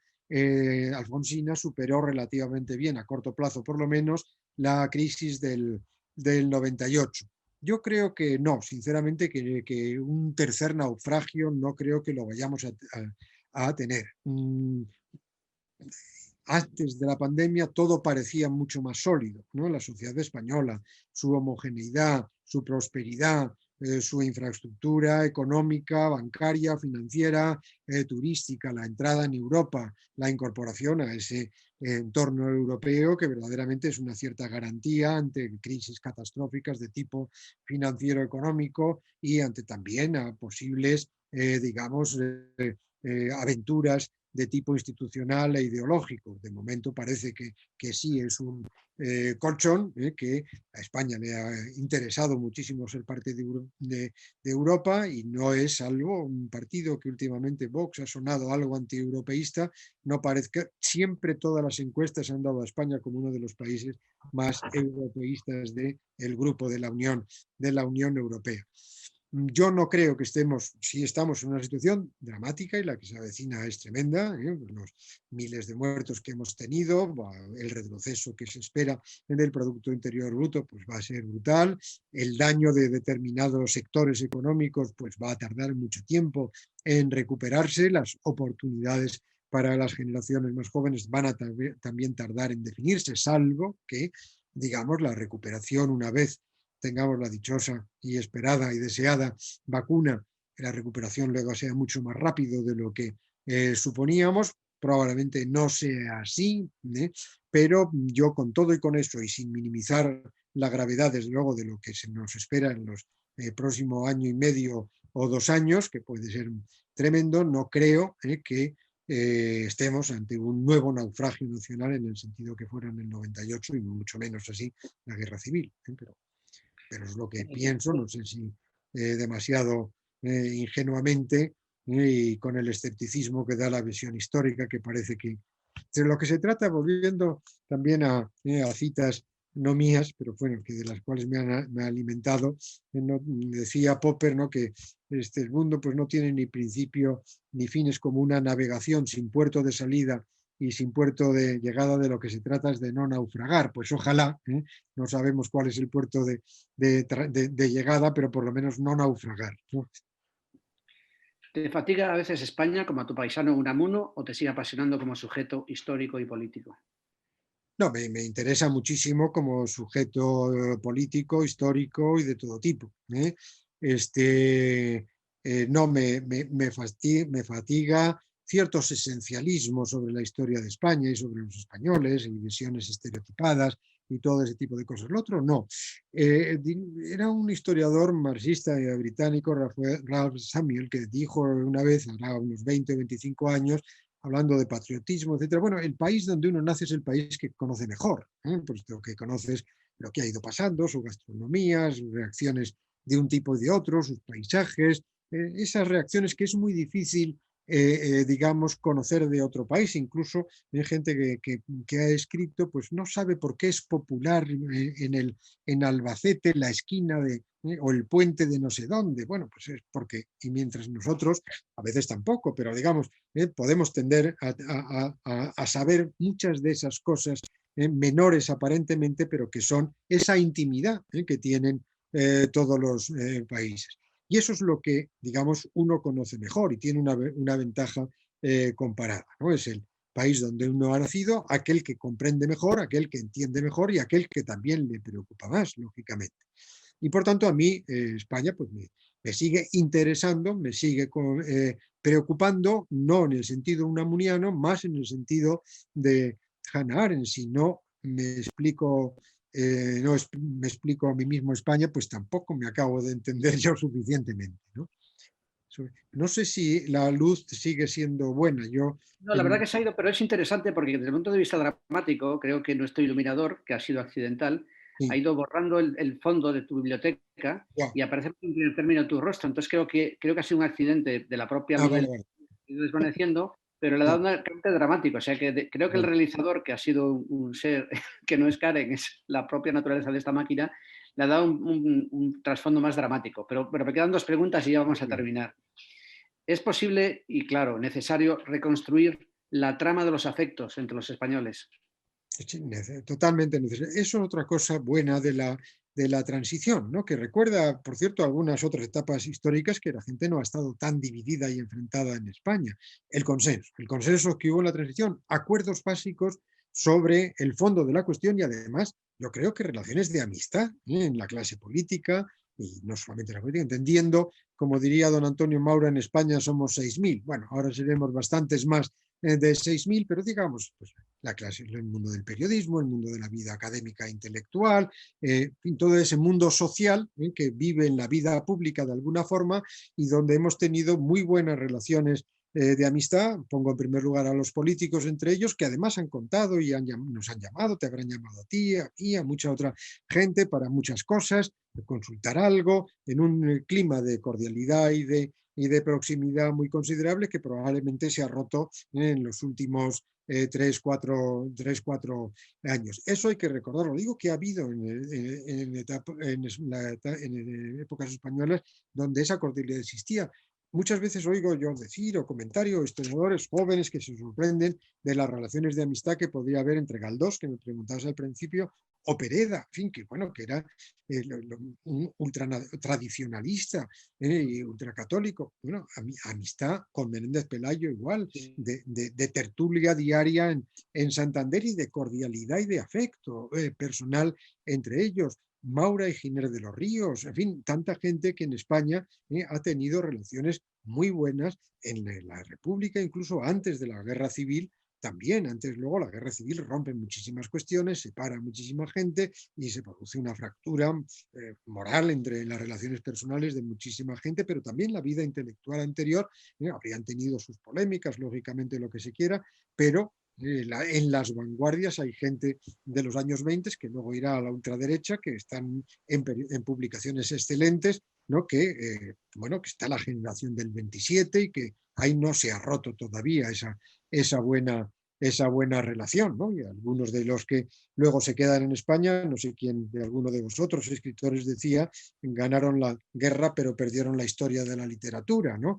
alfonsina superó relativamente bien, a corto plazo por lo menos, la crisis del 98. Yo creo que no, sinceramente, que un tercer naufragio no creo que lo vayamos a tener. Antes de la pandemia todo parecía mucho más sólido, ¿no? La sociedad española, su homogeneidad, su prosperidad, su infraestructura económica, bancaria, financiera, turística, la entrada en Europa, la incorporación a ese entorno europeo que verdaderamente es una cierta garantía ante crisis catastróficas de tipo financiero económico y ante también a posibles, digamos, aventuras de tipo institucional e ideológico. De momento parece que sí es un colchón que a España le ha interesado muchísimo ser parte de Europa y no es algo, un partido que últimamente Vox ha sonado algo antieuropeísta, no parezca, siempre todas las encuestas han dado a España como uno de los países más europeístas del grupo de la Unión Europea. Yo no creo que sí estamos en una situación dramática y la que se avecina es tremenda, los miles de muertos que hemos tenido, el retroceso que se espera en el Producto Interior Bruto pues va a ser brutal, el daño de determinados sectores económicos pues va a tardar mucho tiempo en recuperarse, las oportunidades para las generaciones más jóvenes van a también tardar en definirse, salvo que, digamos, la recuperación una vez tengamos la dichosa y esperada y deseada vacuna, que la recuperación luego sea mucho más rápido de lo que suponíamos. Probablemente no sea así, pero yo con todo y con eso y sin minimizar la gravedad, desde luego, de lo que se nos espera en los próximo año y medio o 2 años, que puede ser tremendo, no creo que estemos ante un nuevo naufragio nacional en el sentido que fuera en el 98 y mucho menos así la guerra civil. Pero es lo que pienso, no sé si demasiado ingenuamente y con el escepticismo que da la visión histórica, que parece que de lo que se trata, volviendo también a citas no mías, pero bueno, que de las cuales me ha alimentado, decía Popper, ¿no?, que el mundo pues no tiene ni principio ni fines, como una navegación sin puerto de salida y sin puerto de llegada. De lo que se trata es de no naufragar. Pues ojalá, no sabemos cuál es el puerto de llegada, pero por lo menos no naufragar, ¿no? ¿Te fatiga a veces España como a tu paisano Unamuno o te sigue apasionando como sujeto histórico y político? No, me interesa muchísimo como sujeto político, histórico y de todo tipo. No me fatiga ciertos esencialismos sobre la historia de España y sobre los españoles y visiones estereotipadas y todo ese tipo de cosas. Lo otro no. Era un historiador marxista británico, Ralph Samuel, que dijo una vez, hará unos 20 o 25 años, hablando de patriotismo, etcétera. Bueno, el país donde uno nace es el país que conoce mejor, puesto que conoces lo que ha ido pasando, su gastronomía, sus reacciones de un tipo y de otro, sus paisajes, esas reacciones que es muy difícil, digamos, conocer de otro país. Incluso hay gente que ha escrito, pues no sabe por qué es popular en Albacete la esquina o el puente de no sé dónde. Bueno, pues es porque, y mientras nosotros, a veces tampoco, pero digamos, podemos tender a saber muchas de esas cosas menores aparentemente, pero que son esa intimidad que tienen todos los países. Y eso es lo que, digamos, uno conoce mejor y tiene una ventaja comparada, ¿no? Es el país donde uno ha nacido, aquel que comprende mejor, aquel que entiende mejor y aquel que también le preocupa más, lógicamente. Y por tanto a mí España pues me sigue interesando, me sigue preocupando, no en el sentido unamuniano, más en el sentido de Hannah Arendt. Si no me explico, no me explico a mí mismo España, pues tampoco me acabo de entender yo suficientemente, ¿no? No sé si la luz sigue siendo buena. No, la verdad que se ha ido, pero es interesante porque desde el punto de vista dramático, creo que nuestro iluminador, que ha sido accidental, sí, ha ido borrando el fondo de tu biblioteca ya. y aparece en primer término tu rostro. Entonces creo que ha sido un accidente de la propia luz Vale, del vale. ido desvaneciendo, pero le ha Sí, dado un carácter dramático. O sea que creo que el vale. realizador, que ha sido un ser que no es Karen, es la propia naturaleza de esta máquina, le ha dado un trasfondo más dramático. Pero me quedan 2 preguntas y ya vamos a terminar. ¿Es posible y, claro, necesario reconstruir la trama de los afectos entre los españoles? Sí, totalmente necesario. Eso es otra cosa buena de la transición, ¿no? Que recuerda, por cierto, algunas otras etapas históricas que la gente no ha estado tan dividida y enfrentada en España. El consenso que hubo en la transición, acuerdos básicos sobre el fondo de la cuestión y además yo creo que relaciones de amistad en la clase política y no solamente en la política, entendiendo, como diría don Antonio Maura, en España somos 6.000. Bueno, ahora seremos bastantes más de 6.000, pero digamos, pues, la clase, el mundo del periodismo, el mundo de la vida académica e intelectual, todo ese mundo social que vive en la vida pública de alguna forma y donde hemos tenido muy buenas relaciones de amistad. Pongo en primer lugar a los políticos entre ellos, que además han contado y nos han llamado, te habrán llamado a ti y a mucha otra gente para muchas cosas, consultar algo, en un clima de cordialidad y de proximidad muy considerable que probablemente se ha roto en los últimos 3-4 años. Eso hay que recordarlo. Digo que ha habido en épocas españolas donde esa cordialidad existía. Muchas veces oigo yo decir o comentarios, historiadores jóvenes que se sorprenden de las relaciones de amistad que podría haber entre Galdós, que me preguntabas al principio, o Pereda, en fin, que bueno, que era un ultra tradicionalista y ultracatólico. Bueno, amistad con Menéndez Pelayo igual, de tertulia diaria en Santander y de cordialidad y de afecto personal entre ellos. Maura y Giner de los Ríos, en fin, tanta gente que en España ha tenido relaciones muy buenas en la República, incluso antes de la Guerra Civil, también antes luego la guerra civil rompe muchísimas cuestiones, separa a muchísima gente y se produce una fractura moral entre las relaciones personales de muchísima gente, pero también la vida intelectual anterior habrían tenido sus polémicas, lógicamente lo que se quiera, pero en las vanguardias hay gente de los años 20 que luego irá a la ultraderecha, que están en publicaciones excelentes, ¿no? Bueno, que está la generación del 27 y que ahí no se ha roto todavía esa buena relación, ¿no? Y algunos de los que luego se quedan en España, no sé quién de alguno de vosotros, escritores, decía, ganaron la guerra pero perdieron la historia de la literatura, ¿no?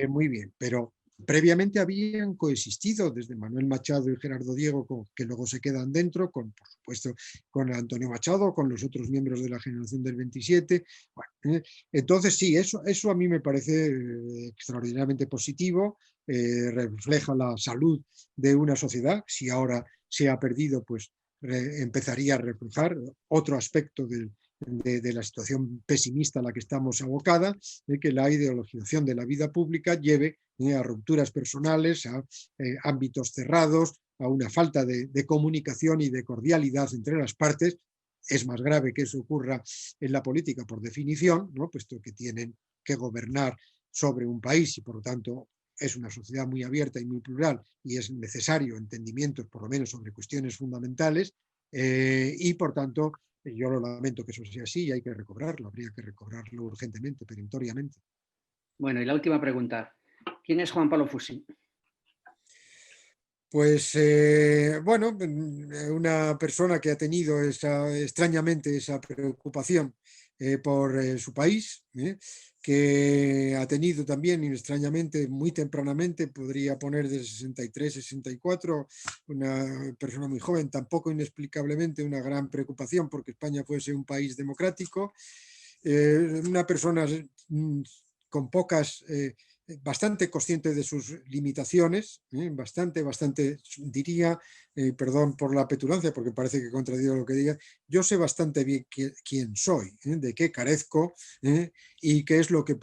Muy bien, pero previamente habían coexistido desde Manuel Machado y Gerardo Diego, que luego se quedan dentro, por supuesto, con Antonio Machado, con los otros miembros de la generación del 27. Bueno, entonces sí, eso a mí me parece extraordinariamente positivo, refleja la salud de una sociedad. Si ahora se ha perdido, pues empezaría a reflejar otro aspecto de la situación pesimista a la que estamos abocada, que la ideologización de la vida pública lleve a rupturas personales, a ámbitos cerrados, a una falta de comunicación y de cordialidad entre las partes. Es más grave que eso ocurra en la política por definición, ¿no? Puesto que tienen que gobernar sobre un país y por lo tanto es una sociedad muy abierta y muy plural y es necesario entendimientos por lo menos sobre cuestiones fundamentales y por tanto yo lo lamento que eso sea así y hay que recobrarlo, habría que recobrarlo urgentemente, peremptoriamente. Bueno, y la última pregunta. ¿Quién es Juan Pablo Fussi? Pues bueno, una persona que ha tenido extrañamente esa preocupación por su país, que ha tenido también extrañamente muy tempranamente, podría poner de 63, 64, una persona muy joven, tampoco inexplicablemente una gran preocupación porque España fuese un país democrático, una persona con pocas bastante consciente de sus limitaciones, bastante, diría, perdón por la petulancia, porque parece que contradigo lo que diga, yo sé bastante bien quién soy, de qué carezco y qué es lo que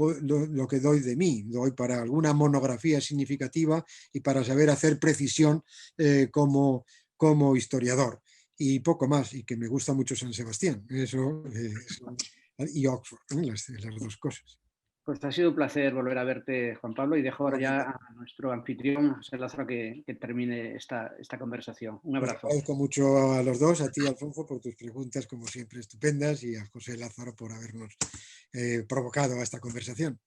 doy de mí. Doy para alguna monografía significativa y para saber hacer precisión como historiador. Y poco más, y que me gusta mucho San Sebastián, eso y Oxford, las dos cosas. Pues ha sido un placer volver a verte, Juan Pablo, y dejo ahora ya a nuestro anfitrión, José Lázaro, que termine esta conversación. Un Pues abrazo. agradezco mucho a los dos, a ti, Alfonso, por tus preguntas, como siempre, estupendas, y a José Lázaro por habernos provocado a esta conversación.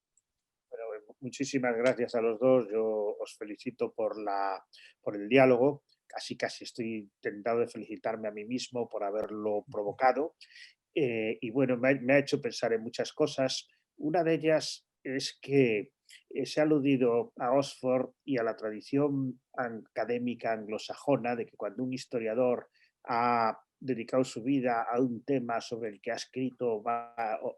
Bueno, muchísimas gracias a los dos. Yo os felicito por el diálogo. Casi estoy tentado de felicitarme a mí mismo por haberlo provocado. Y bueno, me ha hecho pensar en muchas cosas. Una de ellas es que se ha aludido a Oxford y a la tradición académica anglosajona de que cuando un historiador ha dedicado su vida a un tema sobre el que ha escrito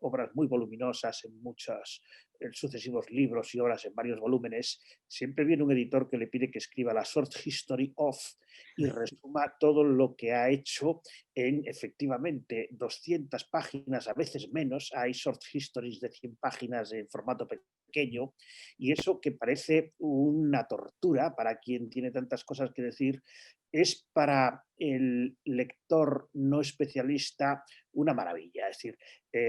obras muy voluminosas en sucesivos libros y obras en varios volúmenes, siempre viene un editor que le pide que escriba la short history of y resuma todo lo que ha hecho en efectivamente 200 páginas, a veces menos. Hay short histories de 100 páginas en formato pequeño y eso, que parece una tortura para quien tiene tantas cosas que decir, es para el lector no especialista una maravilla. Es decir,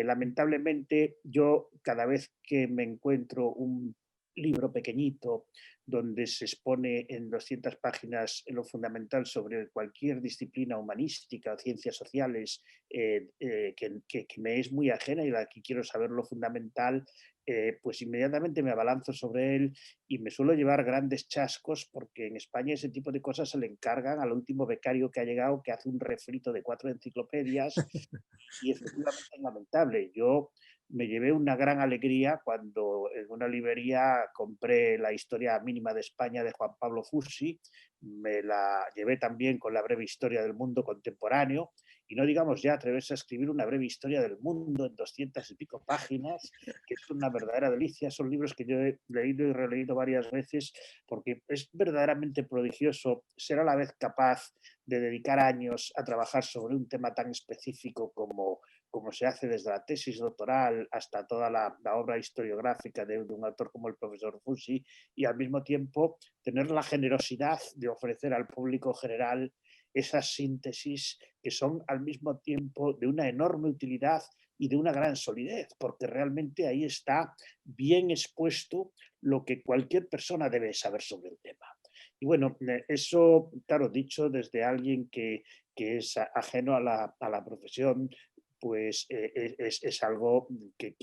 lamentablemente yo cada vez que me encuentro un libro pequeñito donde se expone en 200 páginas lo fundamental sobre cualquier disciplina humanística o ciencias sociales que me es muy ajena y la que quiero saber lo fundamental, pues inmediatamente me abalanzo sobre él y me suelo llevar grandes chascos porque en España ese tipo de cosas se le encargan al último becario que ha llegado, que hace un refrito de 4 enciclopedias y efectivamente es lamentable. Yo me llevé una gran alegría cuando en una librería compré la Historia mínima de España de Juan Pablo Fussi, me la llevé también con la breve historia del mundo contemporáneo, y no digamos ya atreverse a escribir una breve historia del mundo en 200 y pico páginas, que es una verdadera delicia. Son libros que yo he leído y releído varias veces porque es verdaderamente prodigioso ser a la vez capaz de dedicar años a trabajar sobre un tema tan específico como como se hace desde la tesis doctoral hasta toda la obra historiográfica de un autor como el profesor Fussi, y al mismo tiempo tener la generosidad de ofrecer al público general esas síntesis que son al mismo tiempo de una enorme utilidad y de una gran solidez, porque realmente ahí está bien expuesto lo que cualquier persona debe saber sobre el tema. Y bueno, eso, claro, dicho desde alguien que es ajeno a la profesión, pues es algo que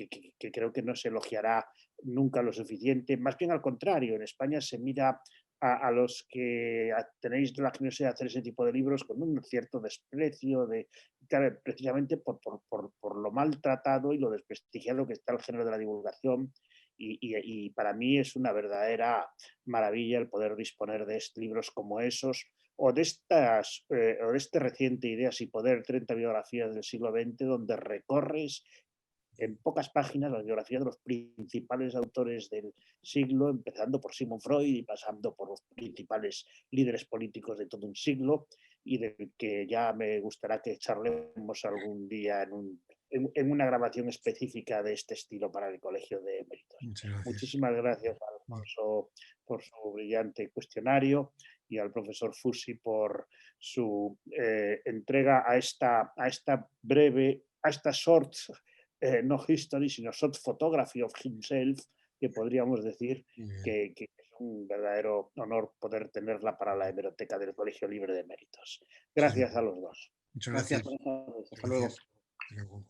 creo que no se elogiará nunca lo suficiente. Más bien al contrario, en España se mira a los que tenéis la generosidad de hacer ese tipo de libros con un cierto desprecio, claro, precisamente por lo maltratado y lo desprestigiado que está el género de la divulgación. Y para mí es una verdadera maravilla el poder disponer de libros como esos, o de este reciente Ideas y Poder, 30 biografías del siglo XX, donde recorres en pocas páginas la biografía de los principales autores del siglo, empezando por Sigmund Freud y pasando por los principales líderes políticos de todo un siglo, y del que ya me gustaría que charlemos algún día en una grabación específica de este estilo para el Colegio de Eméritos. Muchas gracias. Muchísimas gracias, Alfonso, por su brillante cuestionario, y al profesor Fussi por su entrega a esta breve, a esta short, no history, sino short photography of himself, que podríamos decir que es un verdadero honor poder tenerla para la hemeroteca del Colegio Libre de Eméritos. Gracias a los dos. Muchas gracias. Gracias. Hasta luego. Hasta luego.